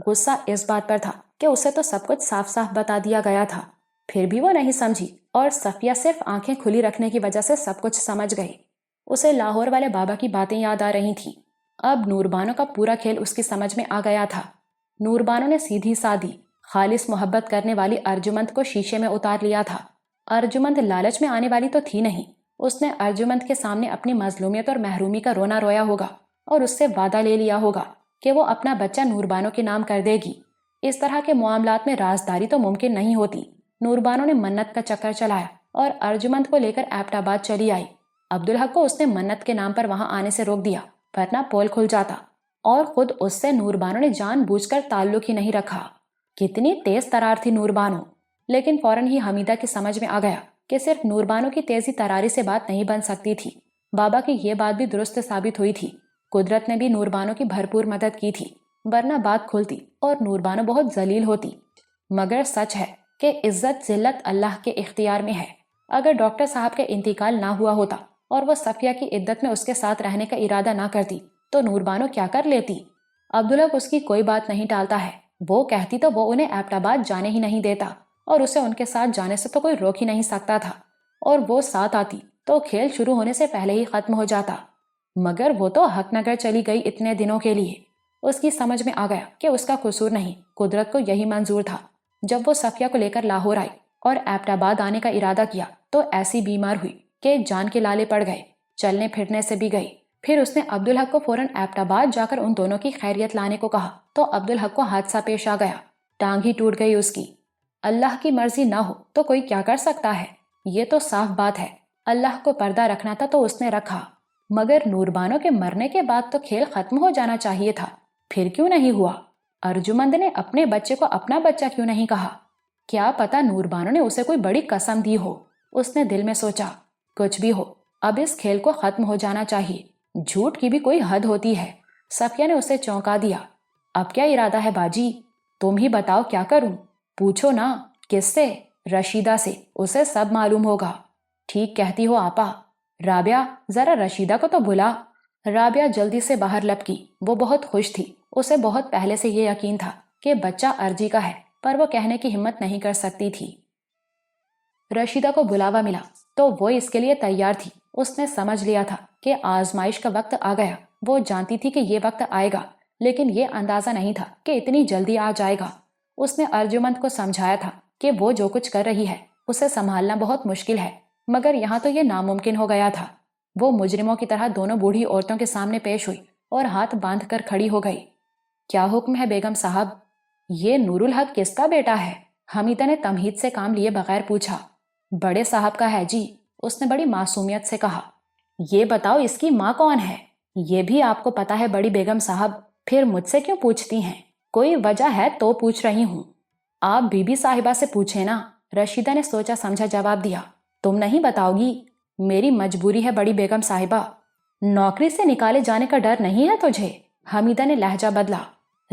غصہ اس بات پر تھا کہ اسے تو سب کچھ صاف صاف بتا دیا گیا تھا، پھر بھی وہ نہیں سمجھی، اور صفیہ صرف آنکھیں کھلی رکھنے کی وجہ سے سب کچھ سمجھ گئی۔ اسے لاہور والے بابا کی باتیں یاد آ رہی تھیں۔ اب نوربانو کا پورا کھیل اس کی سمجھ میں آ گیا تھا۔ نوربانو نے سیدھی سادی خالص محبت کرنے والی ارجمند کو شیشے میں اتار لیا تھا۔ ارجمند لالچ میں آنے والی تو تھی نہیں، اس نے ارجمند کے سامنے اپنی مظلومیت اور محرومی کا رونا رویا ہوگا اور اس سے وعدہ لے لیا ہوگا کہ وہ اپنا بچہ نوربانو کے نام کر دے گی۔ اس طرح کے معاملات میں رازداری تو ممکن نہیں ہوتی۔ نوربانو نے منت کا چکر چلایا اور ارجمند کو لے کر ایبٹ آباد چلی آئی۔ عبدالحق کو اس نے منت کے نام پر وہاں آنے سے روک دیا، ورنہ پول کھل جاتا، اور خود اس سے نوربانو نے جان بوجھ کر تعلق ہی نہیں رکھا۔ کتنی تیز ترار تھی نوربانو! لیکن فوراً ہی حمیدہ کی سمجھ میں آ گیا کہ صرف نوربانو کی تیزی تراری سے بات نہیں بن سکتی تھی۔ بابا کی یہ بات بھی درست ثابت ہوئی تھی۔ قدرت نے بھی نوربانو کی بھرپور مدد کی تھی، ورنہ بات کھلتی اور نوربانو بہت ذلیل ہوتی۔ مگر سچ ہے کہ عزت ذلت اللہ کے اختیار میں ہے۔ اگر ڈاکٹر صاحب کے انتقال نہ ہوا ہوتا اور وہ صفیہ کی عدت میں اس کے ساتھ رہنے کا ارادہ نہ کرتی تو نوربانو کیا کر لیتی؟ عبدالحق اس کی کوئی بات نہیں ٹالتا ہے۔ وہ کہتی تو وہ انہیں ایبٹ آباد جانے ہی نہیں دیتا، اور اسے ان کے ساتھ جانے سے تو کوئی روک ہی نہیں سکتا تھا، اور وہ ساتھ آتی تو کھیل شروع ہونے سے پہلے ہی ختم ہو جاتا۔ مگر وہ تو حق نگر چلی گئی اتنے دنوں کے لیے۔ اس کی سمجھ میں آ گیا کہ اس کا قصور نہیں، قدرت کو یہی منظور تھا۔ جب وہ صفیہ کو لے کر لاہور آئی اور ایبٹ آباد آنے کا ارادہ کیا تو ایسی بیمار ہوئی کہ جان کے لالے پڑ گئے، چلنے پھرنے سے بھی گئی۔ پھر اس نے عبدالحق کو فوراً ایبٹ آباد جا کر ان دونوں کی خیریت لانے کو کہا تو عبدالحق کو حادثہ پیش آ گیا، ٹانگ ہی ٹوٹ گئی اس کی۔ اللہ کی مرضی نہ ہو تو کوئی کیا کر سکتا ہے؟ یہ تو صاف بات ہے۔ اللہ کو پردہ رکھنا تھا تو اس نے رکھا، مگر نوربانو کے مرنے کے بعد تو کھیل ختم ہو جانا چاہیے تھا۔ پھر کیوں نہیں ہوا؟ ارجمند نے اپنے بچے کو اپنا بچہ کیوں نہیں کہا؟ کیا پتا نوربانو نے اسے کوئی بڑی قسم دی ہو۔ اس نے دل میں سوچا، کچھ بھی ہو، اب اس کھیل کو ختم ہو جانا چاہیے۔ جھوٹ کی بھی کوئی حد ہوتی ہے۔ صفیہ نے اسے چونکا دیا۔ اب کیا ارادہ ہے باجی؟ تم ہی بتاؤ کیا کروں؟ پوچھو نا، کس سے؟ رشیدہ سے، اسے سب معلوم ہوگا۔ ٹھیک کہتی ہو آپا۔ رابعہ، ذرا رشیدہ کو تو بلا۔ رابعہ جلدی سے باہر لپکی۔ وہ بہت خوش تھی۔ اسے بہت پہلے سے یہ یقین تھا کہ بچہ ارجی کا ہے، پر وہ کہنے کی ہمت نہیں کر سکتی تھی۔ رشیدہ کو بلاوا ملا تو وہ اس کے لیے تیار تھی۔ اس نے سمجھ لیا تھا کہ آزمائش کا وقت آ گیا۔ وہ جانتی تھی کہ یہ وقت آئے گا، لیکن یہ اندازہ نہیں تھا کہ اتنی جلدی آ جائے گا۔ اس نے ارجمند کو سمجھایا تھا کہ وہ جو کچھ کر رہی ہے اسے سنبھالنا بہت مشکل ہے، مگر یہاں تو یہ ناممکن ہو گیا تھا۔ وہ مجرموں کی طرح دونوں بوڑھی عورتوں کے سامنے پیش ہوئی اور ہاتھ باندھ کر کھڑی ہو گئی۔ کیا حکم ہے بیگم صاحب؟ یہ نور الحق کس کا بیٹا ہے؟ حمیدہ نے تمہید سے کام لیے بغیر پوچھا۔ بڑے صاحب کا ہے جی، اس نے بڑی معصومیت سے کہا۔ یہ بتاؤ اس کی ماں کون ہے؟ یہ بھی آپ کو پتا ہے بڑی بیگم صاحب، پھر مجھ سے کیوں پوچھتی ہیں؟ کوئی وجہ ہے تو پوچھ رہی ہوں۔ آپ بی بی صاحبہ سے پوچھیں نا، رشیدہ نے سوچا سمجھا جواب دیا۔ تم نہیں بتاؤ گی؟ میری مجبوری ہے بڑی بیگم صاحبہ۔ نوکری سے نکالے جانے کا ڈر نہیں ہے تجھے؟ حمیدہ نے لہجہ بدلا۔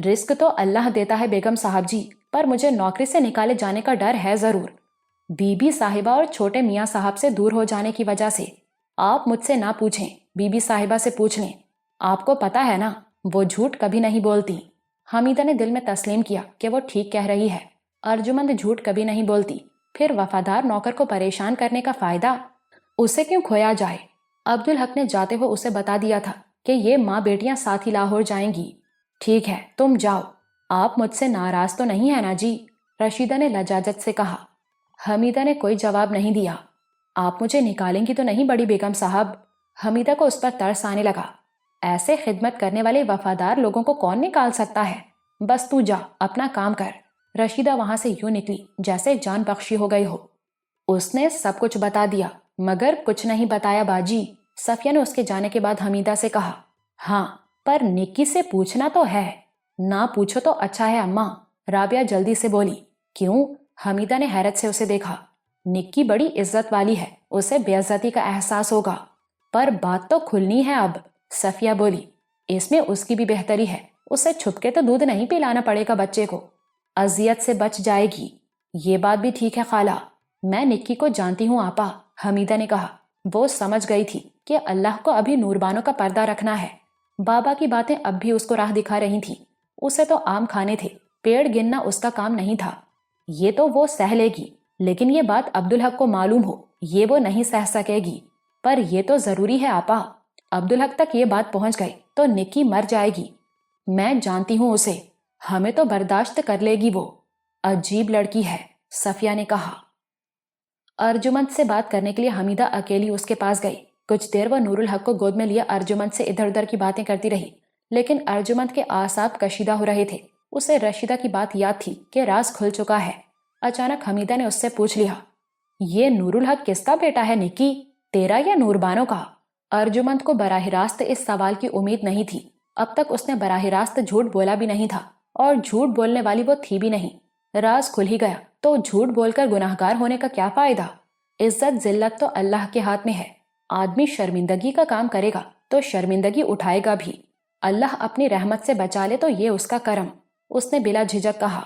رزق تو اللہ دیتا ہے بیگم صاحب جی، پر مجھے نوکری سے نکالے جانے کا ڈر ہے ضرور۔ بی بی صاحبہ اور چھوٹے میاں صاحب سے دور ہو جانے کی وجہ سے۔ آپ مجھ سے نہ پوچھیں، بی بی صاحبہ سے پوچھ لیں۔ آپ کو پتا ہے نا، وہ جھوٹ کبھی نہیں بولتی۔ حمیدہ نے دل میں تسلیم کیا کہ وہ ٹھیک کہہ رہی ہے۔ ارجمند جھوٹ کبھی نہیں بولتی، پھر وفادار نوکر کو پریشان کرنے کا فائدہ؟ اسے کیوں کھویا جائے؟ عبدالحق نے جاتے ہوئے اسے بتا دیا تھا کہ یہ ماں بیٹیاں ساتھ ہی لاہور جائیں گی۔ ٹھیک ہے، تم جاؤ۔ آپ مجھ سے ناراض تو نہیں ہے نا جی؟ رشیدہ نے لجاجت سے کہا۔ حمیدہ نے کوئی جواب نہیں دیا۔ آپ مجھے نکالیں گی تو نہیں بڑی بیگم صاحب؟ حمیدہ کو اس پر ترس آنے لگا۔ ایسے خدمت کرنے والے وفادار لوگوں کو کون نکال سکتا ہے؟ بس تو جا، اپنا کام کر۔ رشیدہ وہاں سے یوں نکلی جیسے جان بخشی ہو گئی ہو۔ اس نے سب کچھ بتا دیا، مگر کچھ نہیں بتایا باجی، صفیہ نے اس کے جانے کے بعد حمیدہ سے کہا۔ ہاں، پر نکی سے پوچھنا تو ہے۔ نہ پوچھو تو اچھا ہے اماں، رابعہ جلدی سے بولی۔ کیوں؟ حمیدہ نے حیرت سے اسے دیکھا۔ نکی بڑی عزت والی ہے، اسے بے عزتی کا احساس ہوگا۔ پر بات تو کھلنی ہے اب، صفیہ بولی۔ اس میں اس کی بھی بہتری ہے، اسے چھپ کے تو دودھ نہیں پلانا پڑے گا بچے کو، اذیت سے بچ جائے گی۔ یہ بات بھی ٹھیک ہے خالہ، میں نکی کو جانتی ہوں آپا، حمیدہ نے کہا۔ وہ سمجھ گئی تھی کہ اللہ کو ابھی نوربانو کا پردہ رکھنا ہے۔ بابا کی باتیں اب بھی اس کو راہ دکھا رہی تھیں۔ اسے تو عام کھانے تھے، پیڑ گننا اس کا کام نہیں تھا۔ یہ تو وہ سہ لے گی، لیکن یہ بات عبدالحق کو معلوم ہو، یہ وہ نہیں سہ سکے گی۔ پر یہ تو ضروری ہے آپا، عبدالحق تک یہ بات پہنچ گئی تو نکی مر جائے گی۔ میں جانتی ہوں اسے، ہمیں تو برداشت کر لے گی وہ۔ عجیب لڑکی ہے، صفیہ نے کہا۔ ارجمند سے بات کرنے کے لیے حمیدہ اکیلی اس کے پاس گئی۔ کچھ دیر وہ نور الحق کو گود میں لیے ارجمند سے ادھر ادھر کی باتیں کرتی رہی، لیکن ارجمند کے اعصاب کشیدہ ہو رہے تھے۔ اسے رشیدہ کی بات یاد تھی کہ راز کھل چکا ہے۔ اچانک حمیدہ نے اس سے پوچھ لیا، یہ نور الحق کس کا بیٹا ہے نکی، تیرا یا نور بانو کا؟ ارجمند کو براہ راست اس سوال کی امید نہیں تھی۔ اب تک اس نے براہ راست جھوٹ بولا بھی نہیں تھا، اور جھوٹ بولنے والی وہ تھی بھی نہیں۔ راز کھل ہی گیا تو جھوٹ بول کر گناہگار ہونے کا کیا فائدہ؟ عزت ذلت تو اللہ کے ہاتھ میں ہے۔ آدمی شرمندگی کا کام کرے گا تو شرمندگی اٹھائے گا بھی۔ اللہ اپنی رحمت سے بچا لے تو یہ اس کا کرم۔ اس نے بلا جھجک کہا،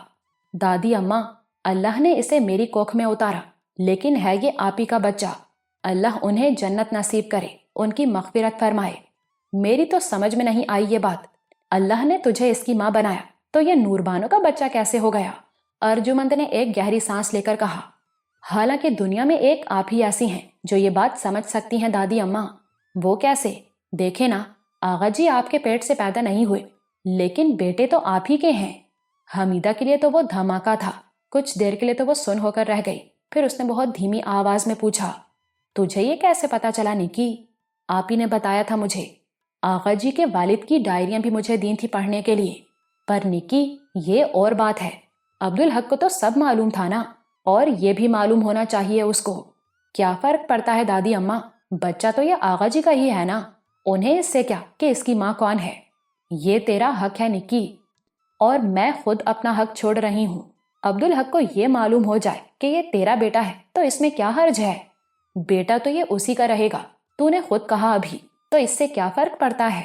دادی اماں، اللہ نے اسے میری کوکھ میں اتارا، لیکن ہے یہ آپ ہی کا بچہ۔ اللہ انہیں جنت نصیب کرے، ان کی مغفرت فرمائے۔ میری تو سمجھ میں نہیں آئی یہ بات۔ اللہ نے تجھے اس کی ماں بنایا تو یہ نور بانو کا بچہ کیسے ہو گیا؟ ارجمند نے ایک گہری سانس لے کر کہا، حالانکہ دنیا میں ایک آپ ہی ایسی ہیں جو یہ بات سمجھ سکتی ہیں دادی اماں۔ وہ کیسے؟ دیکھے نا، آغا جی آپ کے پیٹ سے پیدا نہیں ہوئے، لیکن بیٹے تو آپ ہی کے ہیں۔ حمیدہ کے لیے تو وہ دھماکہ تھا۔ کچھ دیر کے لیے تو وہ سن ہو کر رہ گئی، پھر اس نے بہت دھیمی آواز میں پوچھا، تجھے یہ کیسے پتا چلا نکی؟ آپ ہی نے بتایا تھا مجھے۔ آغا جی کے والد کی ڈائریاں بھی مجھے دین تھی پڑھنے کے لیے۔ پر نکی، یہ اور بات ہے، عبدالحق کو تو سب معلوم تھا نا، اور یہ بھی معلوم ہونا چاہیے اس کو۔ کیا فرق پڑتا ہے دادی اماں، بچہ تو یہ آغا جی کا ہی ہے نا، انہیں اس سے کیا کہ اس کی ماں کون ہے؟ یہ تیرا حق ہے نکی، اور میں خود اپنا حق چھوڑ رہی ہوں۔ عبدالحق کو یہ معلوم ہو جائے کہ یہ تیرا بیٹا ہے تو اس میں کیا حرج ہے؟ بیٹا تو یہ اسی کا رہے گا، تو نے خود کہا ابھی، تو اس سے کیا فرق پڑتا ہے؟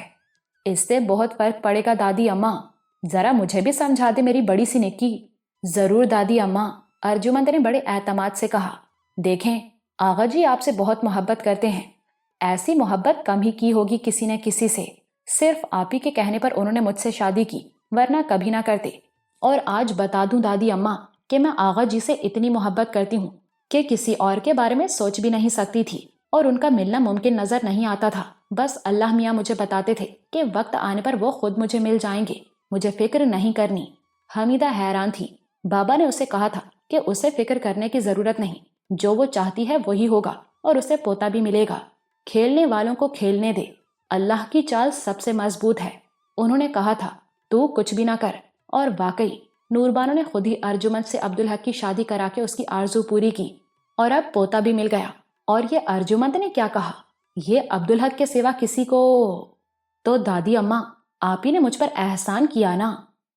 اس سے بہت فرق پڑے گا دادی اماں، ذرا مجھے بھی سمجھا دے میری بڑی سی نکی۔ ضرور دادی اماں، ارجمند نے بڑے اعتماد سے کہا۔ دیکھیں، آغا جی آپ سے بہت محبت کرتے ہیں، ایسی محبت کم ہی کی ہوگی کسی نے کسی سے۔ صرف آپ ہی کے کہنے پر انہوں نے مجھ سے شادی کی، ورنہ کبھی نہ کرتے۔ اور آج بتا دوں دادی اماں کہ میں آغا جی سے اتنی محبت کرتی ہوں کہ کسی اور کے بارے میں سوچ بھی نہیں سکتی تھی، اور ان کا ملنا ممکن نظر نہیں آتا تھا۔ بس اللہ میاں مجھے بتاتے تھے کہ وقت آنے پر وہ خود مجھے مل جائیں گے، مجھے فکر نہیں کرنی۔ حمیدہ حیران تھی۔ بابا نے اسے کہا تھا کہ اسے فکر کرنے کی ضرورت نہیں، جو وہ چاہتی ہے وہی ہوگا، اور اسے پوتا بھی ملے گا۔ کھیلنے والوں کو کھیلنے دے، اللہ کی چال سب سے مضبوط ہے۔ انہوں نے کہا تھا تو کچھ بھی نہ کر، اور واقعی نور بانو نے خود ہی ارجمند سے عبدالحق کی شادی کرا کے اس کی آرزو پوری کی، اور اب پوتا بھی مل گیا۔ اور یہ ارجمند نے کیا کہا، یہ عبدالحق کے سوا کسی کو؟ تو دادی اماں، آپ ہی نے مجھ پر احسان کیا نا۔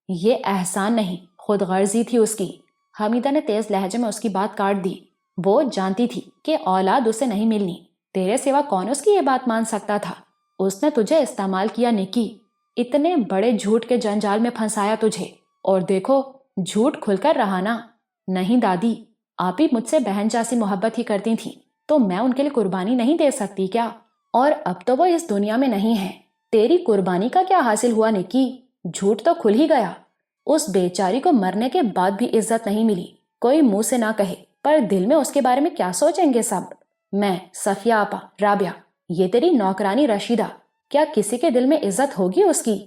یہ احسان نہیں، خود غرضی تھی اس کی۔ حمیدہ نے تیز لہجے میں اس کی بات کاٹ دی۔ وہ جانتی تھی کہ اولاد اسے نہیں ملنی، تیرے سوا کون اس کی یہ بات مان سکتا تھا؟ اس نے تجھے استعمال کیا نکی، اتنے بڑے جھوٹ کے جنجال میں پھنسایا تجھے، اور دیکھو جھوٹ کھل کر رہا نا۔ نہیں دادی، آپ ہی مجھ سے بہن جیسی محبت ہی کرتی تھی، تو میں ان کے لیے قربانی نہیں دے سکتی کیا؟ اور اب تو وہ اس دنیا میں نہیں ہے، تیری قربانی کا کیا حاصل ہوا نکی؟ جھوٹ تو کھل ہی گیا۔ اس بیچاری کو مرنے کے بعد بھی عزت نہیں ملی، کوئی منہ سے نہ کہے پر دل میں اس کے بارے میں کیا سوچیں گے سب؟ میں، صفیہ آپا، رابعہ، یہ تیری نوکرانی رشیدہ، کیا کسی کے دل میں عزت ہوگی اس کی؟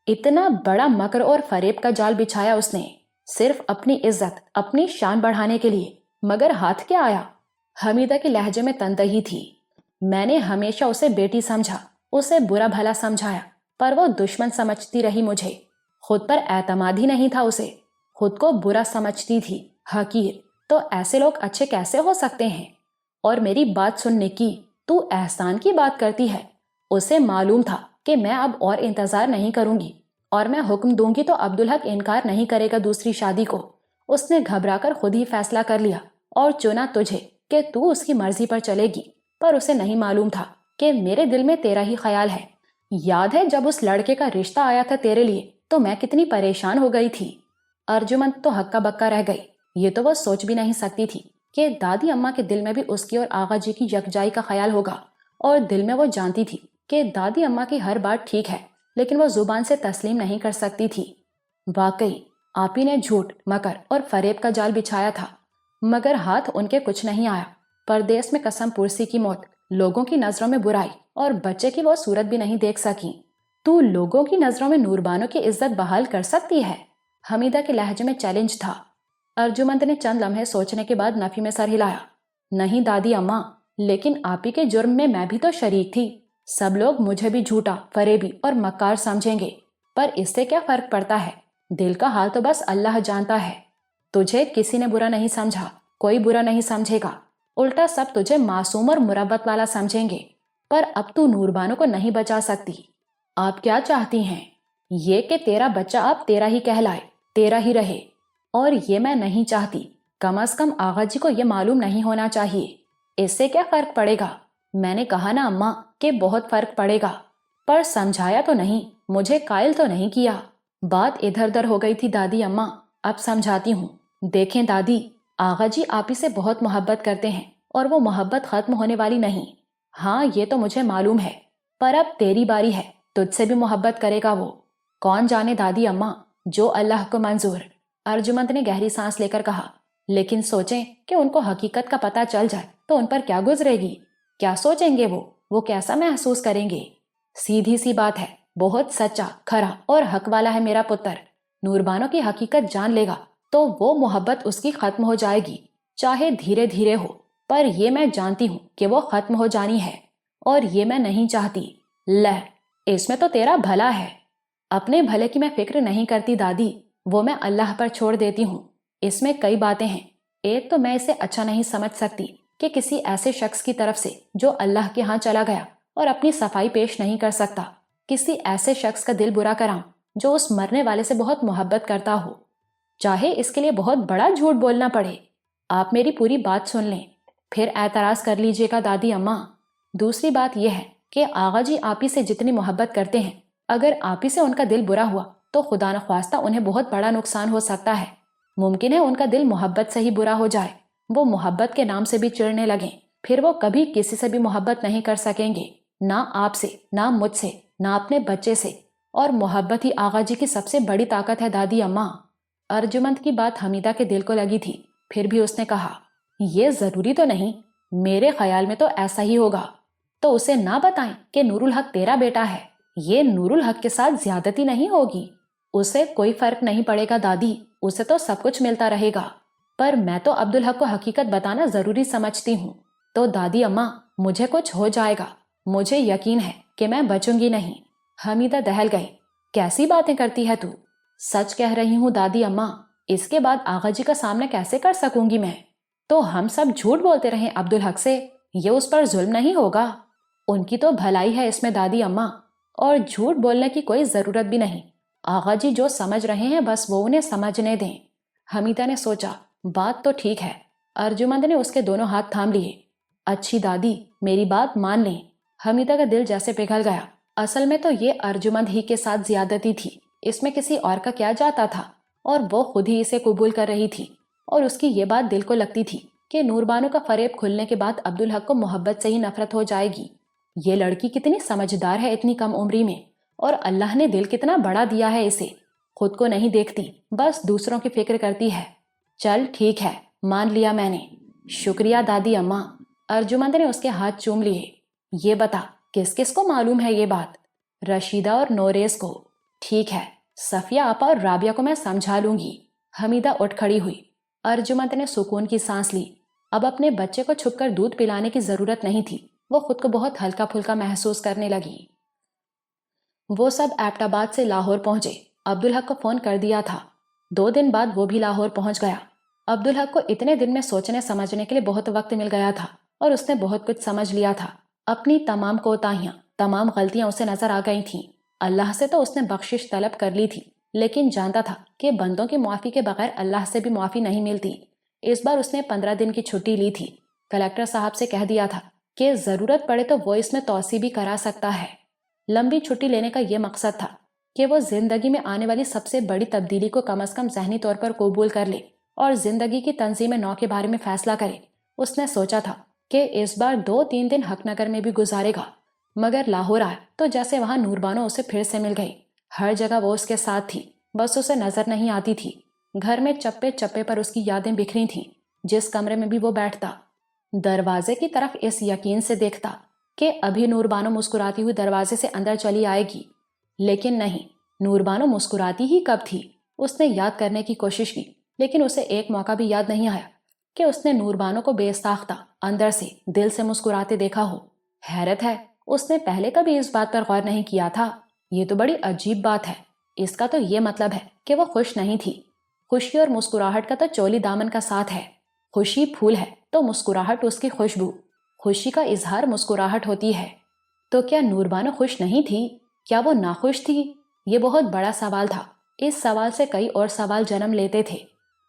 اتنا بڑا مکر اور فریب کا جال بچھایا اس نے، صرف اپنی عزت، اپنی شان بڑھانے کے لیے، مگر ہاتھ کیا آیا؟ حمیدہ کے لہجے میں تندہی تھی۔ میں نے ہمیشہ اسے بیٹی سمجھا، اسے برا بھلا سمجھایا، پر وہ دشمن سمجھتی رہی مجھے۔ خود پر اعتماد ہی نہیں تھا اسے، خود کو برا سمجھتی تھی، حقیر۔ تو ایسے لوگ اچھے کیسے ہو سکتے ہیں؟ اور میری بات سننے کی، تو احسان کی بات کرتی ہے۔ اسے معلوم تھا کہ میں اب اور انتظار نہیں کروں گی، اور میں حکم دوں گی تو عبدالحق انکار نہیں کرے گا دوسری شادی کو۔ اس نے گھبرا کر خود ہی فیصلہ کر لیا اور چنا تجھے کہ تو اس کی مرضی پر چلے گی، پر اسے نہیں معلوم تھا کہ میرے دل میں تیرا ہی خیال ہے۔ یاد ہے جب اس لڑکے کا رشتہ آیا تھا تیرے لیے تو میں کتنی پریشان ہو گئی تھی۔ ارجمند تو ہکا بکا رہ گئی۔ یہ تو وہ سوچ بھی نہیں سکتی تھی کہ دادی اماں کے دل میں بھی اس کی اور آغا جی کی یکجائی کا خیال ہوگا، اور دل میں وہ جانتی تھی کہ دادی اماں کی ہر بات ٹھیک ہے، لیکن وہ زبان سے تسلیم نہیں کر سکتی تھی۔ واقعی آپ ہی نے جھوٹ، مکر اور فریب کا جال بچھایا تھا، مگر ہاتھ ان کے کچھ نہیں آیا۔ پردیس میں قسم پرسی کی موت، لوگوں کی نظروں میں برائی، اور بچے کی وہ صورت بھی نہیں دیکھ سکی۔ تو لوگوں کی نظروں میں نور بانو کی عزت بحال کر سکتی ہے؟ حمیدہ کے لہجے میں چیلنج تھا۔ ارجمند نے چند لمحے سوچنے کے بعد نفی میں سر ہلایا۔ نہیں دادی اماں، لیکن آپ ہی کے جرم میں بھی تو شریک تھی. سب لوگ مجھے بھی جھوٹا، فریبی اور مکار سمجھیں گے، پر اس سے کیا فرق پڑتا ہے؟ دل کا حال تو بس اللہ جانتا ہے. تجھے کسی نے برا نہیں سمجھا، کوئی برا نہیں سمجھے گا، الٹا سب تجھے معصوم اور مربت والا سمجھیں گے. پر اب تو نور بانو کو نہیں بچا سکتی. آپ کیا چاہتی ہیں؟ یہ کہ تیرا بچہ اب تیرا ہی کہلائے، تیرا ہی رہے. اور یہ میں نہیں چاہتی. کم از کم آغا جی کو یہ معلوم نہیں ہونا چاہیے. اس سے کیا فرق پڑے گا؟ میں نے کہا نا اماں کہ بہت فرق پڑے گا، پر سمجھایا تو نہیں، مجھے قائل تو نہیں کیا. بات ادھر ادھر ہو گئی تھی دادی اماں، اب سمجھاتی ہوں. دیکھیں دادی، آغا جی آپ ہی سے بہت محبت کرتے ہیں اور وہ محبت ختم ہونے والی نہیں. ہاں یہ تو مجھے معلوم ہے، پر اب تیری باری ہے، تجھ سے بھی محبت کرے گا وہ. کون جانے دادی اماں، جو اللہ کو منظور. ارجمند نے گہری سانس لے کر کہا. لیکن سوچیں کہ ان کو حقیقت کا پتہ چل جائے تو ان پر کیا گزرے گی؟ کیا سوچیں گے وہ کیسا محسوس کریں گے؟ سیدھی سی بات ہے، بہت سچا، کھرا اور حق والا ہے میرا پتر. نور بانو کی حقیقت جان لے گا تو وہ محبت اس کی ختم ہو جائے گی، چاہے دھیرے دھیرے ہو، پر یہ میں جانتی ہوں کہ وہ ختم ہو جانی ہے، اور یہ میں نہیں چاہتی. لہ، اس میں تو تیرا بھلا ہے. اپنے بھلے کی میں فکر نہیں کرتی دادی، وہ میں اللہ پر چھوڑ دیتی ہوں. اس میں کئی باتیں ہیں. ایک تو میں اسے اچھا نہیں سمجھ سکتی کہ کسی ایسے شخص کی طرف سے جو اللہ کے ہاں چلا گیا اور اپنی صفائی پیش نہیں کر سکتا، کسی ایسے شخص کا دل برا کراؤں جو اس مرنے والے سے بہت محبت کرتا ہو، چاہے اس کے لیے بہت بڑا جھوٹ بولنا پڑے. آپ میری پوری بات سن لیں، پھر اعتراض کر لیجیے گا دادی اماں. دوسری بات یہ ہے کہ آغا جی آپ ہی سے جتنی محبت کرتے ہیں، اگر آپ ہی سے ان کا دل برا ہوا تو خدا نخواستہ انہیں بہت بڑا نقصان ہو سکتا ہے. ممکن ہے ان کا دل محبت سے ہی برا ہو جائے، وہ محبت کے نام سے بھی چڑھنے لگیں، پھر وہ کبھی کسی سے بھی محبت نہیں کر سکیں گے، نہ آپ سے، نہ مجھ سے، نہ اپنے بچے سے. اور محبت ہی آغا جی کی سب سے بڑی طاقت ہے دادی اماں. ارجمند کی بات حمیدہ کے دل کو لگی تھی، پھر بھی اس نے کہا، یہ ضروری تو نہیں، میرے خیال میں تو ایسا ہی ہوگا. تو اسے نہ بتائیں کہ نور الحق تیرا بیٹا ہے، یہ نور الحق کے ساتھ زیادتی نہیں ہوگی. اسے کوئی فرق نہیں پڑے گا دادی، اسے تو سب کچھ ملتا رہے گا. پر میں تو عبدالحق کو حقیقت بتانا ضروری سمجھتی ہوں. تو دادی اماں، مجھے کچھ ہو جائے گا، مجھے یقین ہے کہ میں بچوں گی نہیں. حمیدہ دہل گئی. کیسی باتیں کرتی ہے تو؟ سچ کہہ رہی ہوں دادی اماں، اس کے بعد آغا جی کا سامنا کیسے کر سکوں گی میں؟ تو ہم سب جھوٹ بولتے رہیں عبدالحق سے، یہ اس پر ظلم نہیں ہوگا؟ ان کی تو بھلائی ہے اس میں دادی اماں، اور جھوٹ بولنے کی کوئی ضرورت بھی نہیں. آغا جی جو سمجھ رہے ہیں بس وہ انہیں سمجھنے دیں. حمیدہ نے سوچا، بات تو ٹھیک ہے. ارجمند نے اس کے دونوں ہاتھ تھام لیے. اچھی دادی، میری بات مان لیں. حمیدہ کا دل جیسے پگھل گیا. اصل میں تو یہ ارجمند ہی کے ساتھ زیادتی تھی، اس میں کسی اور کا کیا جاتا تھا؟ اور وہ خود ہی اسے قبول کر رہی تھی، اور اس کی یہ بات دل کو لگتی تھی کہ نور بانو کا فریب کھلنے کے بعد عبدالحق کو محبت سے ہی نفرت ہو جائے گی. یہ لڑکی کتنی سمجھدار ہے اتنی کم عمری میں، اور اللہ نے دل کتنا بڑا دیا ہے اسے. خود کو نہیں دیکھتی، بس دوسروں کی فکر کرتی ہے. چل ٹھیک ہے، مان لیا میں نے. شکریہ دادی اماں. ارجمند نے اس کے ہاتھ چوم لیے. یہ بتا، کس کس کو معلوم ہے یہ بات؟ رشیدہ اور نوریز کو. ٹھیک ہے، صفیہ آپا اور رابعہ کو میں سمجھا لوں گی. حمیدہ اٹھ کھڑی ہوئی. ارجمند نے سکون کی سانس لی. اب اپنے بچے کو چھپ کر دودھ پلانے کی ضرورت نہیں تھی. وہ خود کو بہت ہلکا پھلکا محسوس کرنے لگی. وہ سب ایبٹ آباد سے لاہور پہنچے. عبدالحق کو فون کر دیا تھا. 2 دن بعد وہ بھی لاہور پہنچ گیا. عبدالحق کو اتنے دن میں سوچنے سمجھنے کے لیے بہت وقت مل گیا تھا، اور اس نے بہت کچھ سمجھ لیا تھا. اپنی تمام کوتاہیاں، تمام غلطیاں اسے نظر آ گئی تھیں. اللہ سے تو اس نے بخشش طلب کر لی تھی، لیکن جانتا تھا کہ بندوں کی معافی کے بغیر اللہ سے بھی معافی نہیں ملتی. اس بار اس نے 15 دن کی چھٹی لی تھی. کلیکٹر صاحب سے کہہ دیا تھا کہ ضرورت پڑے تو وہ اس میں توسیع بھی کرا سکتا ہے. لمبی چھٹی لینے کا یہ مقصد تھا کہ وہ زندگی میں آنے والی سب سے بڑی تبدیلی کو کم از کم ذہنی طور پر قبول کر لے اور زندگی کی تنظیم نو کے بارے میں فیصلہ کرے. اس نے سوچا تھا کہ اس بار 2-3 دن حق نگر میں بھی گزارے گا، مگر لاہور آیا تو جیسے وہاں نور بانو اسے پھر سے مل گئی. ہر جگہ وہ اس کے ساتھ تھی، بس اسے نظر نہیں آتی تھی. گھر میں چپے چپے پر اس کی یادیں بکھری تھیں. جس کمرے میں بھی وہ بیٹھتا، دروازے کی طرف اس یقین سے دیکھتا کہ ابھی نور بانو مسکراتی ہوئی دروازے سے اندر چلی آئے گی. لیکن نہیں، نور بانو مسکراتی ہی کب تھی؟ اس نے یاد کرنے کی کوشش کی، لیکن اسے ایک موقع بھی یاد نہیں آیا. کہ اس نے نوربانو کو بے ساختہ اندر سے دل سے مسکراتے دیکھا ہو۔ حیرت ہے، اس نے پہلے کبھی اس بات پر غور نہیں کیا تھا۔ یہ تو بڑی عجیب بات ہے۔ اس کا تو یہ مطلب ہے کہ وہ خوش نہیں تھی۔ خوشی اور مسکراہٹ کا تو چولی دامن کا ساتھ ہے۔ خوشی پھول ہے تو مسکراہٹ اس کی خوشبو۔ خوشی کا اظہار مسکراہٹ ہوتی ہے۔ تو کیا نوربانو خوش نہیں تھی؟ کیا وہ ناخوش تھی؟ یہ بہت بڑا سوال تھا۔ اس سوال سے کئی اور سوال جنم لیتے تھے۔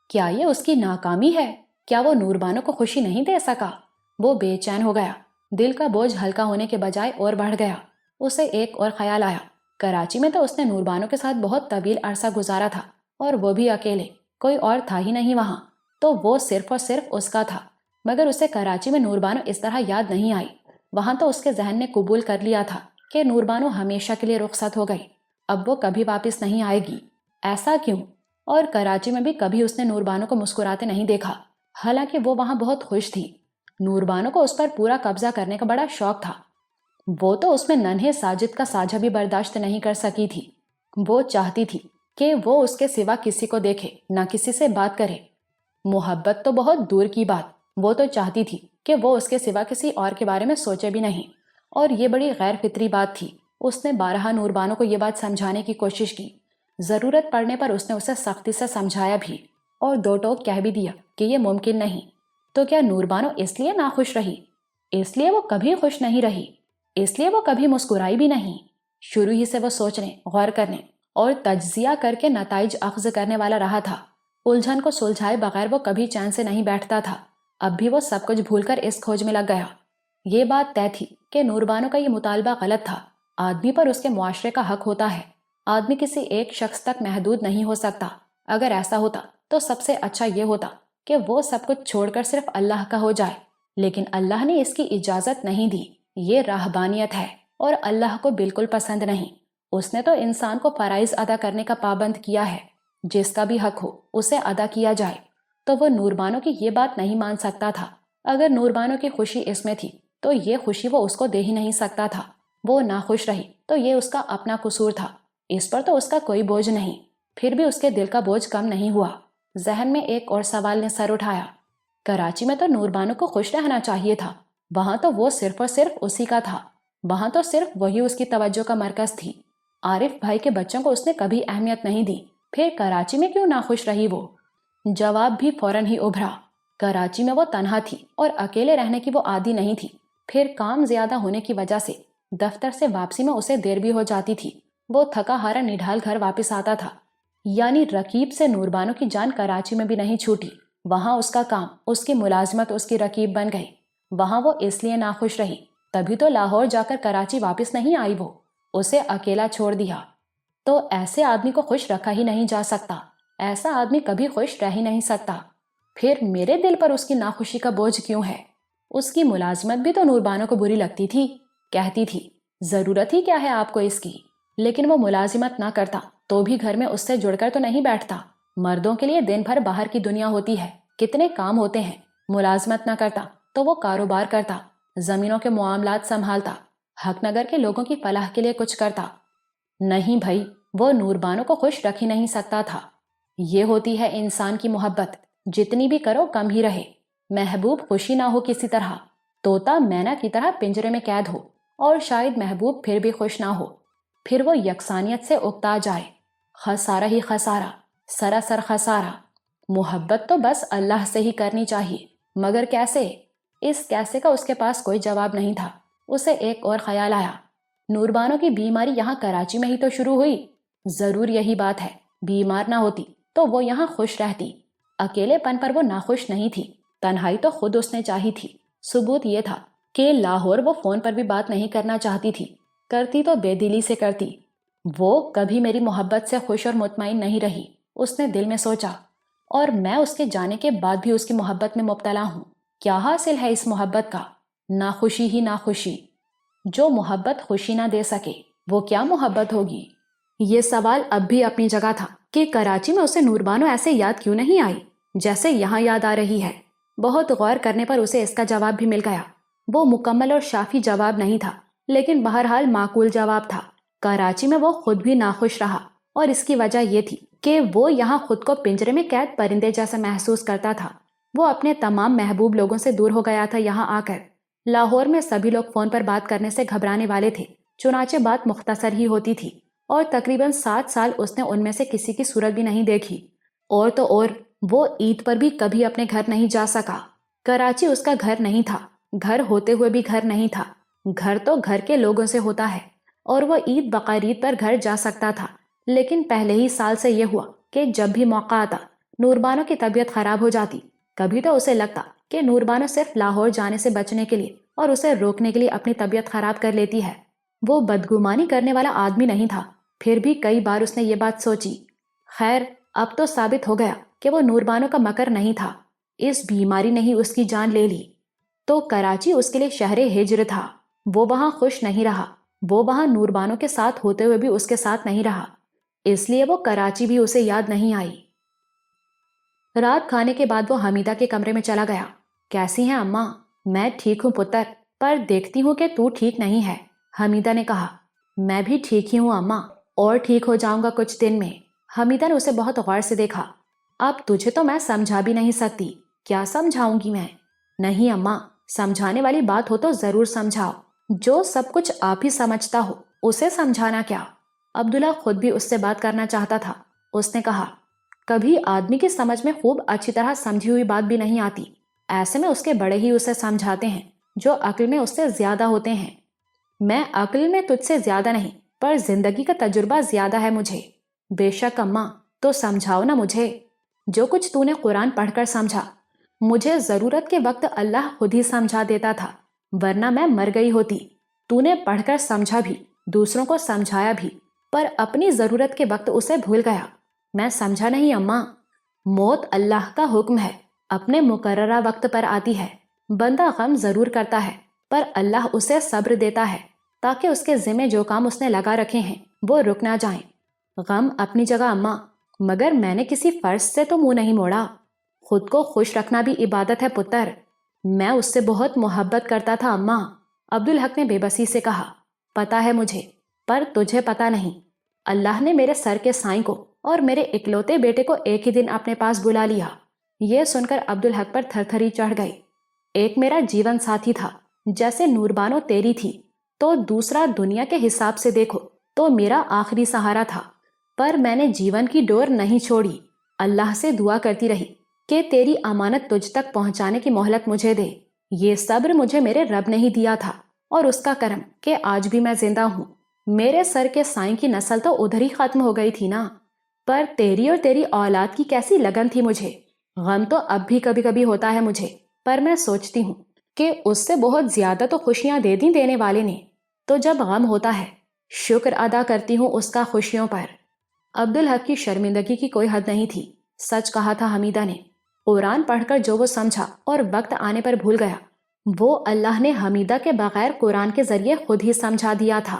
کیا یہ اس کی ناکامی ہے؟ کیا وہ نوربانو کو خوشی نہیں دے سکا؟ وہ بے چین ہو گیا۔ دل کا بوجھ ہلکا ہونے کے بجائے اور بڑھ گیا۔ اسے ایک اور خیال آیا۔ کراچی میں تو اس نے نوربانو کے ساتھ بہت طویل عرصہ گزارا تھا، اور وہ بھی اکیلے، کوئی اور تھا ہی نہیں وہاں، تو وہ صرف اور صرف اس کا تھا۔ مگر اسے کراچی میں نوربانو اس طرح یاد نہیں آئی۔ وہاں تو اس کے ذہن نے قبول کر لیا تھا کہ نوربانو ہمیشہ کے لیے رخصت ہو گئی، اب وہ کبھی واپس نہیں آئے گی۔ ایسا کیوں؟ اور کراچی میں بھی کبھی اس نے نوربانو کو مسکراتے نہیں دیکھا، حالانکہ وہ وہاں بہت خوش تھی۔ نوربانو کو اس پر پورا قبضہ کرنے کا بڑا شوق تھا۔ وہ تو اس میں ننھے ساجد کا سانجہ بھی برداشت نہیں کر سکی تھی۔ وہ چاہتی تھی کہ وہ اس کے سوا کسی کو دیکھے نہ کسی سے بات کرے۔ محبت تو بہت دور کی بات، وہ تو چاہتی تھی کہ وہ اس کے سوا کسی اور کے بارے میں سوچے بھی نہیں، اور یہ بڑی غیر فطری بات تھی۔ اس نے بارہا نوربانو کو یہ بات سمجھانے کی کوشش کی، ضرورت پڑنے پر اس نے اسے سختی سے سمجھایا بھی، اور دو ٹوک کہہ بھی دیا کہ یہ ممکن نہیں۔ تو کیا نوربانو اس لیے ناخوش رہی؟ اس لیے وہ کبھی خوش نہیں رہی؟ اس لیے وہ کبھی مسکرائی بھی نہیں؟ شروع ہی سے وہ سوچنے، غور کرنے اور تجزیہ کر کے نتائج اخذ کرنے والا رہا تھا۔ الجھن کو سلجھائے بغیر وہ کبھی چین سے نہیں بیٹھتا تھا۔ اب بھی وہ سب کچھ بھول کر اس کھوج میں لگ گیا۔ یہ بات طے تھی کہ نوربانو کا یہ مطالبہ غلط تھا۔ آدمی پر اس کے معاشرے کا حق ہوتا ہے۔ آدمی کسی ایک شخص تک محدود نہیں ہو سکتا۔ اگر ایسا ہوتا تو سب سے اچھا یہ ہوتا کہ وہ سب کچھ چھوڑ کر صرف اللہ کا ہو جائے، لیکن اللہ نے اس کی اجازت نہیں دی۔ یہ راہبانیت ہے اور اللہ کو بالکل پسند نہیں۔ اس نے تو انسان کو فرائض ادا کرنے کا پابند کیا ہے۔ جس کا بھی حق ہو اسے ادا کیا جائے۔ تو وہ نوربانو کی یہ بات نہیں مان سکتا تھا۔ اگر نوربانو کی خوشی اس میں تھی تو یہ خوشی وہ اس کو دے ہی نہیں سکتا تھا۔ وہ ناخوش رہی تو یہ اس کا اپنا قصور تھا، اس پر تو اس کا کوئی بوجھ نہیں۔ پھر بھی اس کے دل کا بوجھ کم نہیں ہوا۔ ذہن میں ایک اور سوال نے سر اٹھایا۔ کراچی میں تو نوربانو کو خوش رہنا چاہیے تھا، وہاں تو وہ صرف اور صرف اسی کا تھا، وہاں تو صرف وہی اس کی توجہ کا مرکز تھی۔ عارف بھائی کے بچوں کو اس نے کبھی اہمیت نہیں دی، پھر کراچی میں کیوں ناخوش رہی وہ؟ جواب بھی فوراً ہی ابھرا۔ کراچی میں وہ تنہا تھی اور اکیلے رہنے کی وہ عادی نہیں تھی۔ پھر کام زیادہ ہونے کی وجہ سے دفتر سے واپسی میں اسے دیر بھی ہو جاتی تھی۔ وہ تھکا ہارا نڈھال گھر واپس آتا تھا۔ یعنی رکیب سے نوربانو کی جان کراچی میں بھی نہیں چھوٹی۔ وہاں اس کا کام، اس کی ملازمت اس کی رکیب بن گئی۔ وہاں وہ اس لیے ناخوش رہی، تبھی تو لاہور جا کر کراچی واپس نہیں آئی وہ، اسے اکیلا چھوڑ دیا۔ تو ایسے آدمی کو خوش رکھا ہی نہیں جا سکتا، ایسا آدمی کبھی خوش رہ ہی نہیں سکتا۔ پھر میرے دل پر اس کی ناخوشی کا بوجھ کیوں ہے؟ اس کی ملازمت بھی تو نوربانو کو بری لگتی تھی، کہتی تھی ضرورت ہی کیا ہے آپ کو اس کی، لیکن وہ ملازمت نہ کرتا تو بھی گھر میں اس سے جڑ کر تو نہیں بیٹھتا۔ مردوں کے لیے دن بھر باہر کی دنیا ہوتی ہے، کتنے کام ہوتے ہیں۔ ملازمت نہ کرتا تو وہ کاروبار کرتا، زمینوں کے معاملات سنبھالتا، حق نگر کے لوگوں کی فلاح کے لیے کچھ کرتا۔ نہیں بھائی، وہ نوربانو کو خوش رکھ ہی نہیں سکتا تھا۔ یہ ہوتی ہے انسان کی محبت، جتنی بھی کرو کم ہی رہے۔ محبوب خوشی نہ ہو کسی طرح، طوطا مینا کی طرح پنجرے میں قید ہو، اور شاید محبوب پھر بھی خوش نہ ہو، پھر وہ یکسانیت سے اکتا جائے۔ خسارہ ہی خسارہ، سراسر خسارہ۔ محبت تو بس اللہ سے ہی کرنی چاہیے، مگر کیسے؟ اس کیسے کا اس کے پاس کوئی جواب نہیں تھا۔ اسے ایک اور خیال آیا، نوربانو کی بیماری یہاں کراچی میں ہی تو شروع ہوئی۔ ضرور یہی بات ہے، بیمار نہ ہوتی تو وہ یہاں خوش رہتی۔ اکیلے پن پر وہ ناخوش نہیں تھی، تنہائی تو خود اس نے چاہی تھی۔ ثبوت یہ تھا کہ لاہور وہ فون پر بھی بات نہیں کرنا چاہتی تھی، کرتی تو بے دلی سے کرتی۔ وہ کبھی میری محبت سے خوش اور مطمئن نہیں رہی، اس نے دل میں سوچا، اور میں اس کے جانے کے بعد بھی اس کی محبت میں مبتلا ہوں۔ کیا حاصل ہے اس محبت کا؟ ناخوشی ہی ناخوشی۔ جو محبت خوشی نہ دے سکے وہ کیا محبت ہوگی؟ یہ سوال اب بھی اپنی جگہ تھا کہ کراچی میں اسے نوربانو ایسے یاد کیوں نہیں آئی جیسے یہاں یاد آ رہی ہے۔ بہت غور کرنے پر اسے اس کا جواب بھی مل گیا۔ وہ مکمل اور شافی جواب نہیں تھا، لیکن بہرحال معقول جواب تھا۔ کراچی میں وہ خود بھی ناخوش رہا، اور اس کی وجہ یہ تھی کہ وہ یہاں خود کو پنجرے میں قید پرندے جیسا محسوس کرتا تھا۔ وہ اپنے تمام محبوب لوگوں سے دور ہو گیا تھا یہاں آ کر۔ لاہور میں سبھی لوگ فون پر بات کرنے سے گھبرانے والے تھے، چنانچہ بات مختصر ہی ہوتی تھی، اور تقریباً 7 سال اس نے ان میں سے کسی کی صورت بھی نہیں دیکھی۔ اور تو اور وہ عید پر بھی کبھی اپنے گھر نہیں جا سکا۔ کراچی اس کا گھر نہیں تھا، گھر ہوتے ہوئے بھی گھر نہیں تھا۔ گھر تو گھر کے لوگوں سے ہوتا ہے، اور وہ عید بقرعید پر گھر جا سکتا تھا، لیکن پہلے ہی سال سے یہ ہوا کہ جب بھی موقع آتا نوربانو کی طبیعت خراب ہو جاتی۔ کبھی تو اسے لگتا کہ نوربانو صرف لاہور جانے سے بچنے کے لیے اور اسے روکنے کے لیے اپنی طبیعت خراب کر لیتی ہے۔ وہ بدگمانی کرنے والا آدمی نہیں تھا، پھر بھی کئی بار اس نے یہ بات سوچی۔ خیر، اب تو ثابت ہو گیا کہ وہ نوربانو کا مکر نہیں تھا، اس بیماری نے ہی اس کی جان لے لی۔ تو کراچی اس کے لیے شہر ہجر تھا۔ وہ وہاں خوش نہیں رہا، وہ وہاں نوربانو کے ساتھ ہوتے ہوئے بھی اس کے ساتھ نہیں رہا، اس لیے وہ کراچی بھی اسے یاد نہیں آئی۔ رات کھانے کے بعد وہ حمیدہ کے کمرے میں چلا گیا۔ کیسی ہیں اماں؟ میں ٹھیک ہوں پتر، پر دیکھتی ہوں کہ تو ٹھیک نہیں ہے، حمیدہ نے کہا۔ میں بھی ٹھیک ہی ہوں اماں، اور ٹھیک ہو جاؤں گا کچھ دن میں۔ حمیدہ نے اسے بہت غور سے دیکھا۔ اب تجھے تو میں سمجھا بھی نہیں سکتی، کیا سمجھاؤں گی میں؟ نہیں اماں، سمجھانے والی بات ہو تو ضرور سمجھاؤ، جو سب کچھ آپ ہی سمجھتا ہو اسے سمجھانا کیا؟ عبداللہ خود بھی اس سے بات کرنا چاہتا تھا۔ اس نے کہا، کبھی آدمی کی سمجھ میں خوب اچھی طرح سمجھی ہوئی بات بھی نہیں آتی، ایسے میں اس کے بڑے ہی اسے سمجھاتے ہیں جو عقل میں اس سے زیادہ ہوتے ہیں۔ میں عقل میں تجھ سے زیادہ نہیں، پر زندگی کا تجربہ زیادہ ہے مجھے۔ بے شک اماں، تو سمجھاؤ نا مجھے، جو کچھ تو نے قرآن پڑھ کر سمجھا، مجھے ضرورت کے وقت اللہ خود ہی سمجھا دیتا تھا، ورنہ میں مر گئی ہوتی۔ تو نے پڑھ کر سمجھا بھی، دوسروں کو سمجھایا بھی، پر اپنی ضرورت کے وقت اسے بھول گیا۔ میں سمجھا نہیں اماں۔ موت اللہ کا حکم ہے، اپنے مقررہ وقت پر آتی ہے، بندہ غم ضرور کرتا ہے، پر اللہ اسے صبر دیتا ہے تاکہ اس کے ذمہ جو کام اس نے لگا رکھے ہیں وہ رک نہ جائیں۔ غم اپنی جگہ اماں، مگر میں نے کسی فرض سے تو منہ نہیں موڑا۔ خود کو خوش رکھنا بھی عبادت ہے پتر۔ میں اس سے بہت محبت کرتا تھا اماں، عبدالحق نے بے بسی سے کہا۔ پتا ہے مجھے، پر تجھے پتا نہیں، اللہ نے میرے سر کے سائیں کو اور میرے اکلوتے بیٹے کو ایک ہی دن اپنے پاس بلا لیا۔ یہ سن کر عبدالحق پر تھر تھری چڑھ گئی۔ ایک میرا جیون ساتھی تھا، جیسے نوربانو تیری تھی، تو دوسرا دنیا کے حساب سے دیکھو تو میرا آخری سہارا تھا، پر میں نے جیون کی ڈور نہیں چھوڑی، اللہ سے دعا کرتی رہی کہ تیری امانت تجھ تک پہنچانے کی مہلت مجھے دے۔ یہ صبر مجھے میرے رب نے ہی دیا تھا، اور اس کا کرم کہ آج بھی میں زندہ ہوں۔ میرے سر کے سائیں کی نسل تو ادھر ہی ختم ہو گئی تھی نا، پر تیری اور تیری اولاد کی کیسی لگن تھی مجھے۔ غم تو اب بھی کبھی کبھی ہوتا ہے مجھے، پر میں سوچتی ہوں کہ اس سے بہت زیادہ تو خوشیاں دے دیں دینے والے نے، تو جب غم ہوتا ہے شکر ادا کرتی ہوں اس کا خوشیوں پر۔ عبدالحق کی شرمندگی کی کوئی حد نہیں تھی، سچ کہا تھا حمیدہ نے۔ قرآن پڑھ کر جو وہ سمجھا اور وقت آنے پر بھول گیا، وہ اللہ نے حمیدہ کے بغیر قرآن کے ذریعے خود ہی سمجھا دیا تھا۔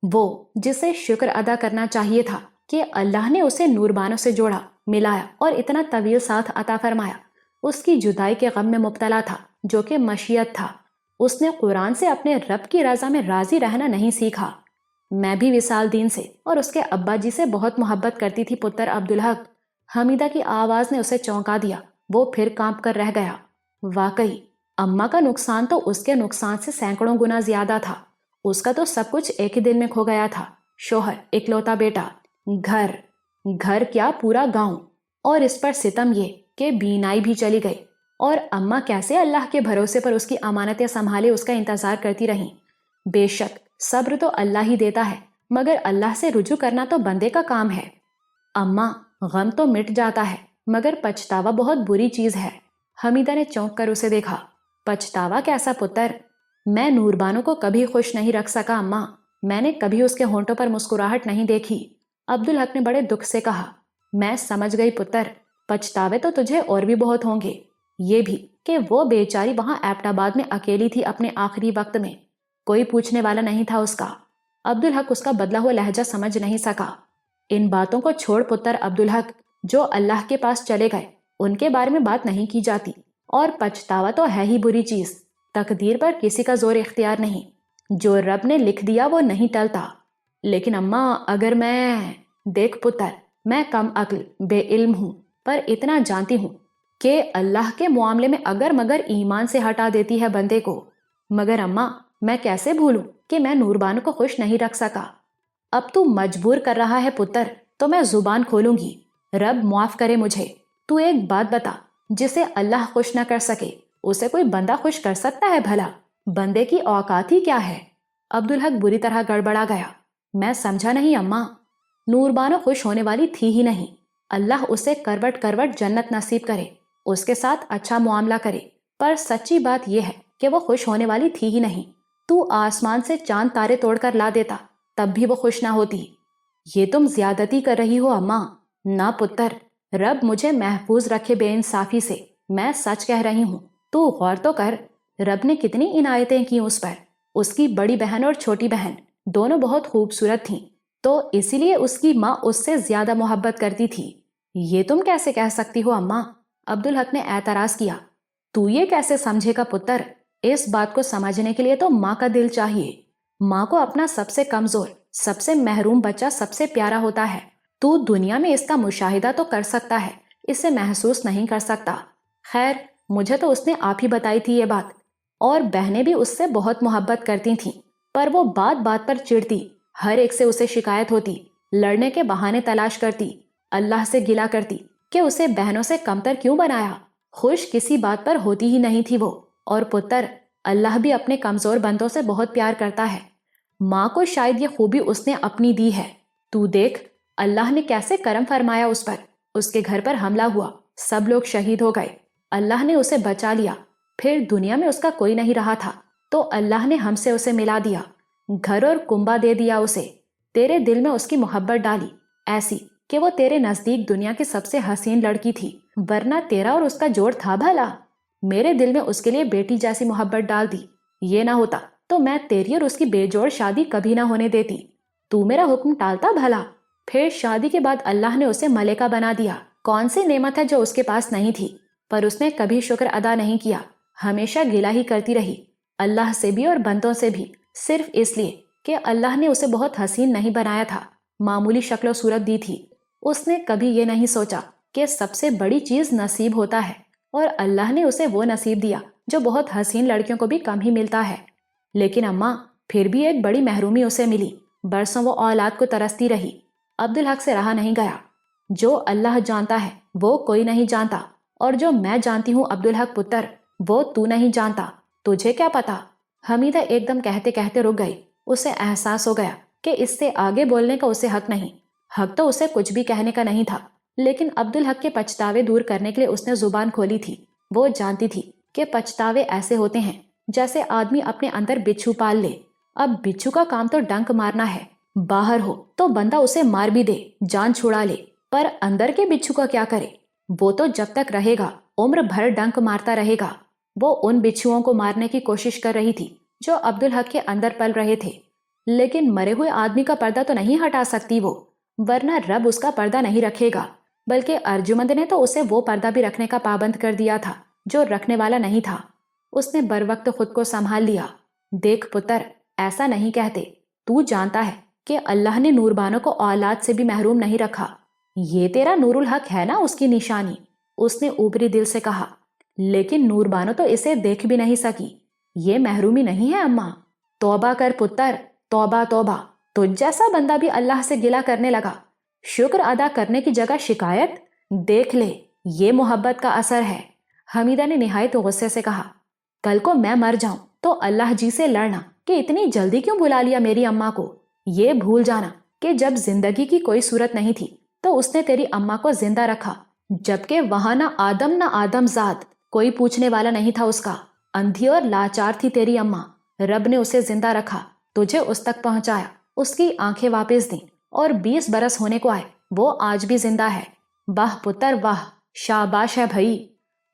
وہ جسے شکر ادا کرنا چاہیے تھا کہ اللہ نے اسے نوربانو سے جوڑا، ملایا اور اتنا طویل ساتھ عطا فرمایا، اس کی جدائی کے غم میں مبتلا تھا جو کہ مشیت تھا۔ اس نے قرآن سے اپنے رب کی رضا میں راضی رہنا نہیں سیکھا۔ میں بھی وصال دین سے اور اس کے ابا جی سے بہت محبت کرتی تھی پتر عبدالحق۔ حمیدہ کی آواز نے اسے چونکا دیا، وہ پھر کانپ کر رہ گیا۔ واقعی اماں کا نقصان تو اس کے نقصان سے سینکڑوں گنا زیادہ تھا۔ اس کا تو سب کچھ ایک ہی دن میں کھو گیا تھا، شوہر، اکلوتا بیٹا، گھر کیا پورا گاؤں، اور اس پر ستم یہ کہ بینائی بھی چلی گئی، اور اماں کیسے اللہ کے بھروسے پر اس کی امانتیں سنبھالے اس کا انتظار کرتی رہیں۔ بے شک صبر تو اللہ ہی دیتا ہے، مگر اللہ سے رجوع کرنا تو بندے کا کام ہے۔ اماں، غم تو مٹ جاتا ہے، مگر پچھتاوا بہت بری چیز ہے۔ حمیدہ نے چونک کر اسے دیکھا۔ پچھتاوا کیسا پتر؟ میں نوربانو کو کبھی خوش نہیں رکھ سکا اماں، میں نے کبھی اس کے ہونٹوں پر مسکراہٹ نہیں دیکھی۔ عبدالحق نے بڑے دکھ سے کہا۔ میں سمجھ گئی پتر، پچھتاوے تو تجھے اور بھی بہت ہوں گے، یہ بھی کہ وہ بیچاری وہاں ایبٹ آباد میں اکیلی تھی اپنے آخری وقت میں، کوئی پوچھنے والا نہیں تھا اس کا۔ عبدالحق اس کا بدلا ہوا لہجہ سمجھ نہیں سکا۔ ان باتوں کو چھوڑ پتر عبدالحق، جو اللہ کے پاس چلے گئے ان کے بارے میں بات نہیں کی جاتی، اور پچھتاوا تو ہے ہی بری چیز، تقدیر پر کسی کا زور اختیار نہیں، جو رب نے لکھ دیا وہ نہیں ٹلتا۔ لیکن اماں، اگر میں… دیکھ پتر، میں کم عقل بے علم ہوں، پر اتنا جانتی ہوں کہ اللہ کے معاملے میں اگر مگر ایمان سے ہٹا دیتی ہے بندے کو۔ مگر اماں، میں کیسے بھولوں کہ میں نوربانو کو خوش نہیں رکھ سکا۔ اب تو مجبور کر رہا ہے پتر، تو میں زبان کھولوں گی۔ رب معاف کرے مجھے۔ تو ایک بات بتا، جسے اللہ خوش نہ کر سکے اسے کوئی بندہ خوش کر سکتا ہے بھلا؟ بندے کی اوقات ہی کیا ہے؟ عبدالحق بری طرح گڑبڑا گیا۔ میں سمجھا نہیں اماں۔ نوربانو خوش ہونے والی تھی ہی نہیں۔ اللہ اسے کروٹ کروٹ جنت نصیب کرے، اس کے ساتھ اچھا معاملہ کرے، پر سچی بات یہ ہے کہ وہ خوش ہونے والی تھی ہی نہیں۔ تو آسمان سے چاند تارے توڑ کر لا دیتا تب بھی وہ خوش نہ ہوتی۔ یہ تم زیادتی کر رہی ہو اماں۔ نہ پتر، رب مجھے محفوظ رکھے بے انصافی سے، میں سچ کہہ رہی ہوں۔ تو غور تو کر، رب نے کتنی عنایتیں کی اس پر۔ اس کی بڑی بہن اور چھوٹی بہن دونوں بہت خوبصورت تھیں، تو اسی لیے اس کی ماں اس سے زیادہ محبت کرتی تھی۔ یہ تم کیسے کہہ سکتی ہو اماں؟ عبدالحق نے اعتراض کیا۔ تو یہ کیسے سمجھے گا پتر؟ اس بات کو سمجھنے کے لیے تو ماں کا دل چاہیے۔ ماں کو اپنا سب سے کمزور، سب سے محروم بچہ سب سے پیارا ہوتا ہے۔ تو دنیا میں اس کا مشاہدہ تو کر سکتا ہے، اسے محسوس نہیں کر سکتا۔ خیر، مجھے تو اس نے آپ ہی بتائی تھی یہ بات، اور بہنیں بھی اس سے بہت محبت کرتی تھیں، پر وہ بات بات پر چڑتی، ہر ایک سے اسے شکایت ہوتی، لڑنے کے بہانے تلاش کرتی، اللہ سے گلا کرتی کہ اسے بہنوں سے کمتر کیوں بنایا۔ خوش کسی بات پر ہوتی ہی نہیں تھی وہ۔ اور پتر، اللہ بھی اپنے کمزور بندوں سے بہت پیار کرتا ہے۔ ماں کو شاید یہ خوبی اس نے اپنی دی ہے۔ تو دیکھ، اللہ نے کیسے کرم فرمایا اس پر۔ اس کے گھر پر حملہ ہوا، سب لوگ شہید ہو گئے، اللہ نے اسے بچا لیا۔ پھر دنیا میں اس کا کوئی نہیں رہا تھا، تو اللہ نے ہم سے اسے ملا دیا، گھر اور کنبا دے دیا اسے۔ تیرے دل میں اس کی محبت ڈالی، ایسی کہ وہ تیرے نزدیک دنیا کی سب سے حسین لڑکی تھی، ورنہ تیرا اور اس کا جوڑ تھا بھلا؟ میرے دل میں اس کے لیے بیٹی جیسی محبت ڈال دی۔ یہ نہ ہوتا تو میں تیری اور اس کی بے جوڑ شادی کبھی نہ ہونے دیتی۔ تو میرا حکم ٹالتا بھلا؟ پھر شادی کے بعد اللہ نے اسے ملکہ بنا دیا۔ کون سی نعمت ہے جو اس کے پاس نہیں تھی؟ پر اس نے کبھی شکر ادا نہیں کیا، ہمیشہ گلہ ہی کرتی رہی، اللہ سے بھی اور بندوں سے بھی، صرف اس لیے کہ اللہ نے اسے بہت حسین نہیں بنایا تھا، معمولی شکل و صورت دی تھی۔ اس نے کبھی یہ نہیں سوچا کہ سب سے بڑی چیز نصیب ہوتا ہے، اور اللہ نے اسے وہ نصیب دیا جو بہت حسین لڑکیوں کو بھی کم ہی ملتا ہے۔ لیکن اماں، پھر بھی ایک بڑی محرومی اسے ملی، برسوں وہ اولاد کو ترستی رہی۔ عبدالحق سے رہا نہیں گیا۔ جو اللہ جانتا ہے وہ کوئی نہیں جانتا، اور جو میں جانتی ہوں عبدالحق پتر، وہ تو نہیں جانتا۔ تجھے کیا پتا؟ حمیدہ ایک دم کہتے کہتے رک گئی۔ اسے احساس ہو گیا کہ اس سے آگے بولنے کا اسے حق نہیں۔ حق تو اسے کچھ بھی کہنے کا نہیں تھا، لیکن عبدالحق کے پچھتاوے دور کرنے کے لیے اس نے زبان کھولی تھی۔ وہ جانتی تھی کہ پچھتاوے ایسے ہوتے ہیں جیسے آدمی اپنے اندر بچھو پال لے۔ اب بچھو کا کام تو ڈنک مارنا ہے، باہر ہو تو بندہ اسے مار بھی دے، جان چھڑا لے، پر اندر کے بچھو کا کیا کرے؟ وہ تو جب تک رہے گا عمر بھر ڈنک مارتا رہے گا۔ وہ ان بچھوؤں کو مارنے کی کوشش کر رہی تھی جو عبدالحق کے اندر پل رہے تھے، لیکن مرے ہوئے آدمی کا پردہ تو نہیں ہٹا سکتی وہ، ورنہ رب اس کا پردہ نہیں رکھے گا۔ بلکہ ارجمند نے تو اسے وہ پردہ بھی رکھنے کا پابند کر دیا تھا جو رکھنے والا نہیں تھا۔ اس نے بروقت خود کو سنبھال لیا۔ دیکھ پتر، ایسا نہیں کہتے، تو جانتا ہے کہ اللہ نے نوربانو کو اولاد سے بھی محروم نہیں رکھا۔ یہ تیرا نور الحق ہے نا اس کی نشانی، اس نے اوپری دل سے کہا، لیکن نوربانو تو اسے دیکھ بھی نہیں سکی۔ یہ محرومی نہیں ہے اماں۔ توبہ کر پتر، توبہ توبہ، تجھ جیسا بندہ بھی اللہ سے گلہ کرنے لگا، شکر ادا کرنے کی جگہ شکایت؟ دیکھ لے، یہ محبت کا اثر ہے۔ حمیدہ نے نہایت غصے سے کہا، کل کو میں مر جاؤں تو اللہ جی سے لڑنا کہ اتنی جلدی کیوں بلا لیا میری اماں کو۔ یہ بھول جانا کہ جب زندگی کی کوئی صورت نہیں تھی تو اس نے تیری اماں کو زندہ رکھا، جبکہ وہاں نہ آدم زاد، کوئی پوچھنے والا نہیں تھا اس کا۔ اندھی اور لاچار تھی تیری اماں، رب نے اسے زندہ رکھا، تجھے اس تک پہنچایا، اس کی آنکھیں واپس دیں، اور 20 برس ہونے کو آئے، وہ آج بھی زندہ ہے۔ واہ پتر واہ، شاباش ہے بھائی۔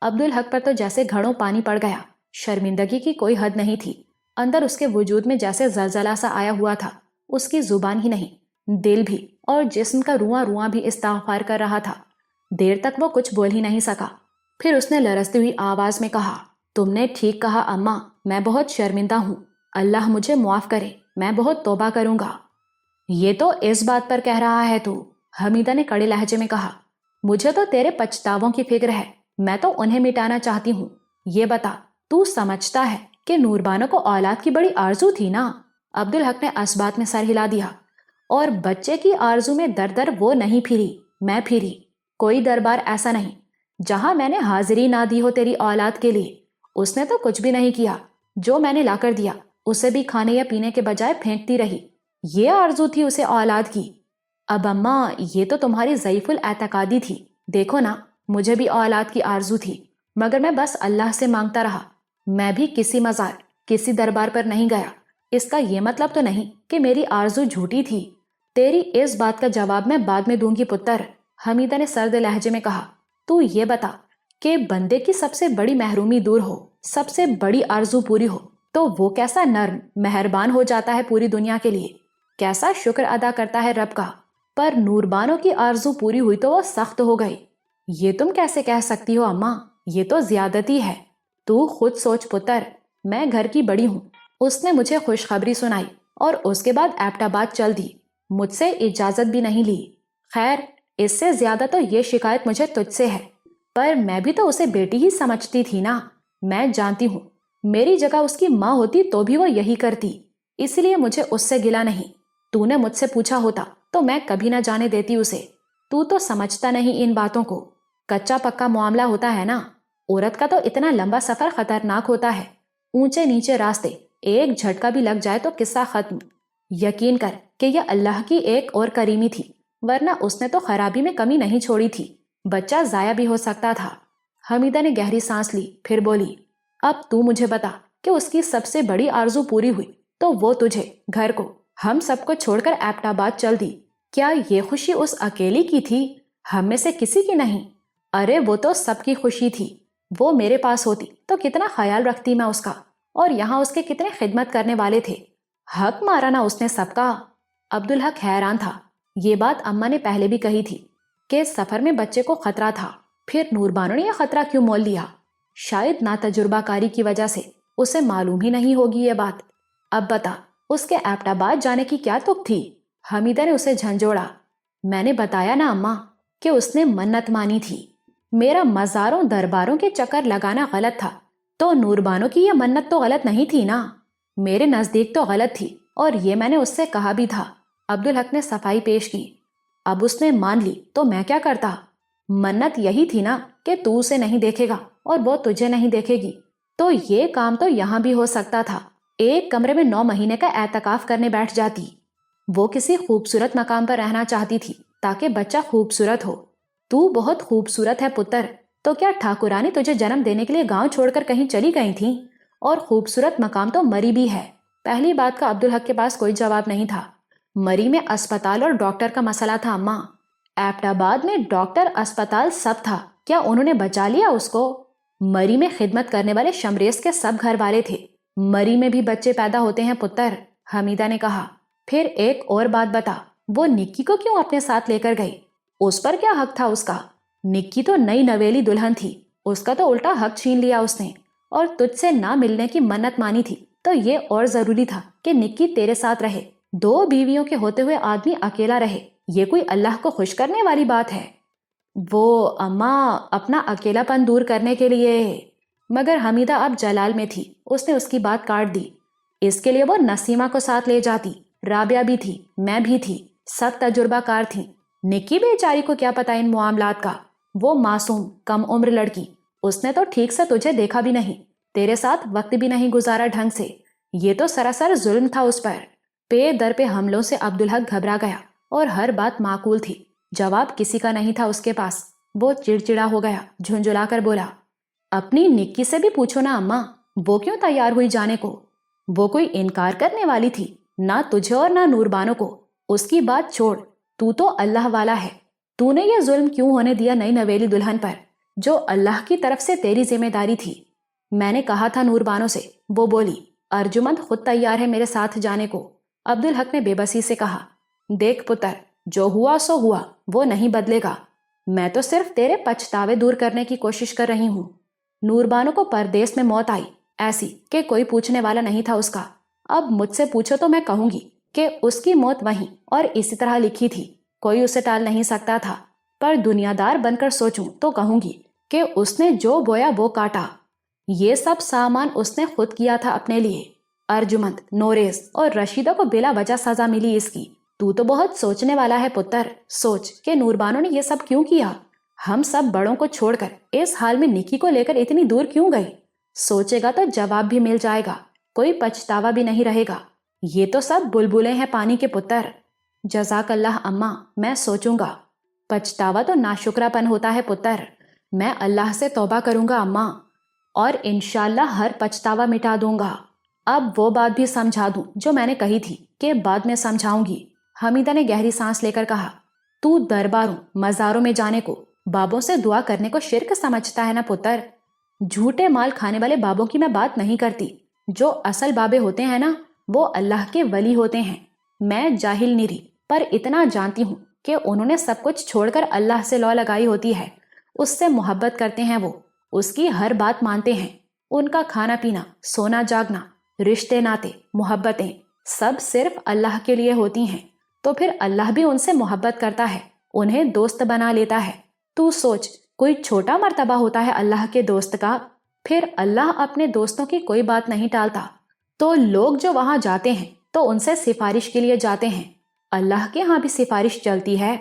عبدالحق پر تو جیسے گھڑوں پانی پڑ گیا، شرمندگی کی کوئی حد نہیں تھی، اندر اس کے وجود میں جیسے زلزلہ سا آیا ہوا تھا۔ اس کی زبان ہی نہیں، دل بھی اور جسم کا رواں رواں بھی استغفار کر رہا تھا۔ دیر تک وہ کچھ بول ہی نہیں سکا، پھر اس نے لرزتی ہوئی آواز میں کہا، تم نے ٹھیک کہا اماں، میں بہت شرمندہ ہوں، اللہ مجھے معاف کرے، میں بہت توبہ کروں گا۔ یہ تو اس بات پر کہہ رہا ہے تو، حمیدہ نے کڑے لہجے میں کہا، مجھے تو تیرے پچھتاووں کی فکر ہے، میں تو انہیں مٹانا چاہتی ہوں۔ یہ بتا، تو سمجھتا ہے کہ نوربانو کو اولاد کی بڑی آرزو تھی نا؟ عبدالحق نے اسبات میں سر ہلا دیا۔ اور بچے کی آرزو میں در در وہ نہیں پھری، میں پھری۔ کوئی دربار ایسا نہیں جہاں میں نے حاضری نہ دی ہو تیری اولاد کے لیے۔ اس نے تو کچھ بھی نہیں کیا، جو میں نے لا کر دیا اسے بھی کھانے یا پینے کے بجائے پھینکتی رہی۔ یہ آرزو تھی اسے اولاد کی۔ اب اماں، یہ تو تمہاری ضعیف الاعتقادی تھی۔ دیکھو نا، مجھے بھی اولاد کی آرزو تھی، مگر میں بس اللہ سے مانگتا رہا۔ میں بھی کسی مزار، کسی دربار پر نہیں گیا۔ اس کا یہ مطلب تو نہیں کہ میری آرزو جھوٹی تھی۔ تیری اس بات کا جواب میں بعد میں دوں گی پتر، حمیدہ نے سرد لہجے میں کہا۔ تو یہ بتا کہ بندے کی سب سے بڑی محرومی دور ہو، سب سے بڑی آرزو پوری ہو، تو وہ کیسا نرم مہربان ہو جاتا ہے پوری دنیا کے لیے، کیسا شکر ادا کرتا ہے رب کا۔ پر نوربانو کی آرزو پوری ہوئی تو وہ سخت ہو گئی۔ یہ تم کیسے کہہ سکتی ہو اماں؟ یہ تو زیادتی ہے۔ تو خود سوچ پتر، میں گھر کی بڑی ہوں، اس نے مجھے خوشخبری سنائی اور اس کے بعد ایبٹ آباد چل دی، مجھ سے اجازت بھی نہیں لی۔ خیر، اس سے زیادہ تو یہ شکایت مجھے تجھ سے ہے، پر میں بھی تو اسے بیٹی ہی سمجھتی تھی نا۔ میں جانتی ہوں میری جگہ اس کی ماں ہوتی تو بھی وہ یہی کرتی، اس لیے مجھے اس سے گلہ نہیں۔ تو نے مجھ سے پوچھا ہوتا تو میں کبھی نہ جانے دیتی اسے۔ تو سمجھتا نہیں ان باتوں کو، کچا پکا معاملہ ہوتا ہے نا۔ عورت کا تو اتنا لمبا سفر خطرناک ہوتا ہے، اونچے نیچے راستے، ایک جھٹکا بھی لگ جائے تو قصہ ختم۔ یقین کر کہ یہ اللہ کی ایک اور کریمی تھی، ورنہ اس نے تو خرابی میں کمی نہیں چھوڑی تھی، بچہ ضائع بھی ہو سکتا تھا۔ حمیدہ نے گہری سانس لی، پھر بولی، اب تو مجھے بتا کہ اس کی سب سے بڑی آرزو پوری ہوئی تو وہ تجھے، گھر کو، ہم سب کو چھوڑ کر ایبٹ آباد چل دی۔ کیا یہ خوشی اس اکیلی کی تھی؟ ہم میں سے کسی کی نہیں؟ ارے وہ تو سب کی خوشی تھی۔ وہ میرے پاس ہوتی تو کتنا خیال رکھتی میں اس کا، اور یہاں اس کے کتنے خدمت کرنے والے تھے۔ حق مارا نا اس نے سب کا۔ عبدالحق حیران تھا۔ یہ بات اماں نے پہلے بھی کہی تھی کہ سفر میں بچے کو خطرہ تھا، پھر نوربانو نے یہ خطرہ کیوں مول لیا؟ شاید ناتجربہ کاری کی وجہ سے اسے معلوم ہی نہیں ہوگی یہ بات۔ اب بتا، اس کے ایبٹ آباد جانے کی کیا تک تھی؟ حمیدہ نے اسے جھنجھوڑا۔ میں نے بتایا نا اماں کہ اس نے منت مانی تھی۔ میرا مزاروں درباروں کے چکر لگانا غلط تھا، تو نوربانو کی یہ منت تو غلط نہیں تھی نا؟ میرے نزدیک تو غلط تھی، اور یہ میں نے اس سے کہا بھی تھا۔ عبدالحق نے صفائی پیش کی۔ اب اس نے مان لی تو میں کیا کرتا؟ منت یہی تھی نا کہ تو اسے نہیں دیکھے گا اور وہ تجھے نہیں دیکھے گی، تو یہ کام تو یہاں بھی ہو سکتا تھا۔ ایک کمرے میں 9 مہینے کا اعتکاف کرنے بیٹھ جاتی۔ وہ کسی خوبصورت مقام پر رہنا چاہتی تھی تاکہ بچہ خوبصورت ہو۔ تو بہت خوبصورت ہے پتر، تو کیا ٹھاکرانی تجھے جنم دینے کے لیے گاؤں چھوڑ کر کہیں چلی گئی تھی؟ اور خوبصورت مقام تو مری بھی ہے۔ پہلی بات کا عبدالحق کے پاس کوئی جواب نہیں تھا۔ مری میں اسپتال اور ڈاکٹر کا مسئلہ تھا اماں۔ ایبٹ آباد میں ڈاکٹر، اسپتال سب تھا، کیا انہوں نے بچا لیا اس کو؟ مری میں خدمت کرنے والے شمریز کے سب گھر والے تھے۔ مری میں بھی بچے پیدا ہوتے ہیں پتر، حمیدہ نے کہا۔ پھر ایک اور بات بتا، وہ نکی کو کیوں اپنے ساتھ لے کر گئی؟ اس پر کیا حق تھا اس کا؟ نکی تو نئی نویلی دلہن تھی، اس کا تو الٹا حق چھین لیا اس نے، اور تجھ سے نہ ملنے کی منت مانی تھی، تو یہ اور ضروری تھا کہ نکی تیرے ساتھ رہے۔ 2 بیویوں کے ہوتے ہوئے آدمی اکیلا رہے، یہ کوئی اللہ کو خوش کرنے والی بات ہے؟ وہ اماں اپنا اکیلا پن دور کرنے کے لیے۔ مگر حمیدہ اب جلال میں تھی، اس نے اس کی بات کاٹ دی۔ اس کے لیے وہ نسیمہ کو ساتھ لے جاتی، رابعہ بھی تھی، میں بھی تھی، سب تجربہ کار تھیں۔ نکی بیچاری کو کیا پتا ان معاملات کا؟ وہ معصوم کم عمر لڑکی، اس نے تو ٹھیک سے تجھے دیکھا بھی نہیں، تیرے ساتھ وقت بھی نہیں گزارا ڈھنگ سے، یہ تو سراسر ظلم تھا اس پر۔ پے در پہ حملوں سے عبدالحق گھبرا گیا، اور ہر بات معقول تھی، جواب کسی کا نہیں تھا اس کے پاس۔ وہ چڑچڑا ہو گیا، جھنجھلا کر بولا، اپنی نکی سے بھی پوچھو نا اماں، وہ کیوں تیار ہوئی جانے کو؟ وہ کوئی انکار کرنے والی تھی؟ نہ تجھے اور نہ نوربانو کو۔ اس کی بات چھوڑ، تو اللہ والا ہے، تو نے یہ ظلم کیوں ہونے دیا نئی نویلی دلہن پر، جو اللہ کی طرف سے تیری ذمہ داری تھی؟ میں نے کہا تھا نوربانو سے، وہ بولی، ارجمند خود تیار ہے میرے ساتھ جانے کو۔ عبدالحق نے بے بسی سے کہا، دیکھ پتر، جو ہوا سو ہوا، وہ نہیں بدلے گا، میں تو صرف تیرے پچھتاوے دور کرنے کی کوشش کر رہی ہوں۔ نوربانو کو پردیس میں موت آئی، ایسی کہ کوئی پوچھنے والا نہیں تھا اس کا۔ اب مجھ سے پوچھو تو میں کہوں گی کہ اس کی موت وہیں اور اسی طرح لکھی تھی، کوئی اسے ٹال نہیں سکتا تھا۔ پر دنیا دار بن کر سوچوں تو کہوں گی کہ اس نے جو بویا وہ کاٹا۔ یہ سب سامان اس نے خود کیا تھا اپنے لیے۔ ارجمند، نوریز اور رشیدہ کو بلا وجہ سزا ملی اس کی۔ تو تو بہت سوچنے والا ہے پتر۔ سوچ کہ نوربانو نے یہ سب کیوں کیا؟ ہم سب بڑوں کو چھوڑ کر اس حال میں نکی کو لے کر اتنی دور کیوں گئی؟ سوچے گا تو جواب بھی مل جائے گا، کوئی پچھتاوا بھی نہیں رہے گا۔ یہ تو سب بلبلیں ہیں پانی کے پتر۔ جزاک اللہ اماں، میں سوچوں گا۔ پچھتاوا تو ناشکرا پن ہوتا ہے پتر۔ میں اللہ سے توبہ کروں گا اماں، اور انشاءاللہ ہر پچھتاوا مٹا دوں گا۔ اب وہ بات بھی سمجھا دوں جو میں نے کہی تھی کہ بعد میں سمجھاؤں گی۔ حمیدہ نے گہری سانس لے کر کہا، تو درباروں مزاروں میں جانے کو، بابوں سے دعا کرنے کو شرک سمجھتا ہے نا پتر؟ جھوٹے مال کھانے والے بابوں کی میں بات نہیں کرتی۔ جو اصل بابے ہوتے ہیں نا، وہ اللہ کے ولی ہوتے ہیں۔ میں جاہل نہیں رہی، پر اتنا جانتی ہوں کہ انہوں نے سب کچھ چھوڑ کر اللہ سے لو لگائی ہوتی ہے۔ اس سے محبت کرتے ہیں، وہ اس کی ہر بات مانتے ہیں۔ ان کا کھانا پینا، سونا جاگنا، رشتے ناتے، محبتیں سب صرف اللہ کے لیے ہوتی ہیں۔ تو پھر اللہ بھی ان سے محبت کرتا ہے، انہیں دوست بنا لیتا ہے۔ تو سوچ، کوئی چھوٹا مرتبہ ہوتا ہے اللہ کے دوست کا؟ پھر اللہ اپنے دوستوں کی کوئی بات نہیں ٹالتا۔ تو لوگ جو وہاں جاتے ہیں تو ان سے سفارش کے لیے جاتے ہیں، اللہ کے ہاں بھی سفارش چلتی ہے۔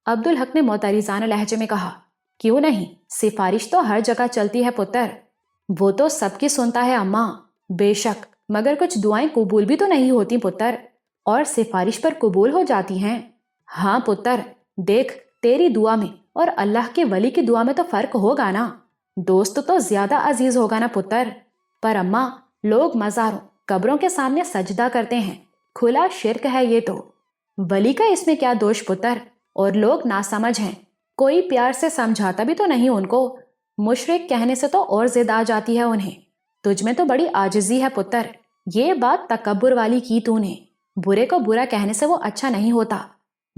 عبدالحق نے معترضانہ لہجے میں کہا، کیوں نہیں، سفارش تو ہر جگہ چلتی ہے پتر۔ وہ تو سب کی سنتا ہے اماں، بے شک، مگر کچھ دعائیں قبول بھی تو نہیں ہوتی پتر، اور سفارش پر قبول ہو جاتی ہیں۔ ہاں پتر، دیکھ، تیری دعا میں اور اللہ کے ولی کی دعا میں تو فرق ہوگا نا۔ دوست تو زیادہ عزیز ہوگا نا پتر۔ پر اماں، لوگ مزاروں، قبروں کے سامنے سجدہ کرتے ہیں، کھلا شرک ہے یہ تو۔ ولی کا اس میں کیا دوش پتر؟ اور لوگ ناسمجھ ہیں، کوئی پیار سے سمجھاتا بھی تو نہیں ان کو۔ مشرک کہنے سے تو اور ضد آ جاتی ہے انہیں۔ تجھ میں تو بڑی عاجزی ہے پتر، یہ بات تکبر والی کی تو نے۔ برے کو برا کہنے سے وہ اچھا نہیں ہوتا،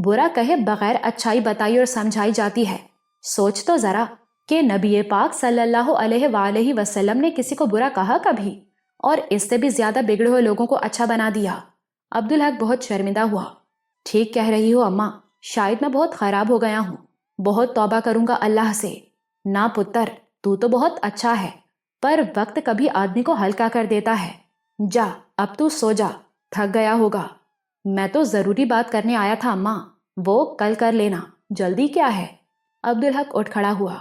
برا کہے بغیر اچھائی بتائی اور سمجھائی جاتی ہے۔ سوچ تو ذرا کہ نبی پاک صلی اللہ علیہ وآلہ وسلم نے کسی کو برا کہا کبھی؟ اور اس سے بھی زیادہ بگڑے ہوئے لوگوں کو اچھا بنا دیا۔ عبدالحق بہت شرمندہ ہوا۔ ٹھیک کہہ رہی ہو اماں، شاید میں بہت خراب ہو گیا ہوں، بہت توبہ کروں گا اللہ سے۔ نہ پتر، تو بہت اچھا ہے، پر وقت کبھی آدمی کو ہلکا کر دیتا ہے۔ جا، اب تو سو جا، تھک گیا ہوگا۔ میں تو ضروری بات کرنے آیا تھا اماں، وہ کل کر لینا، جلدی کیا ہے؟ عبدالحق اٹھ کھڑا ہوا۔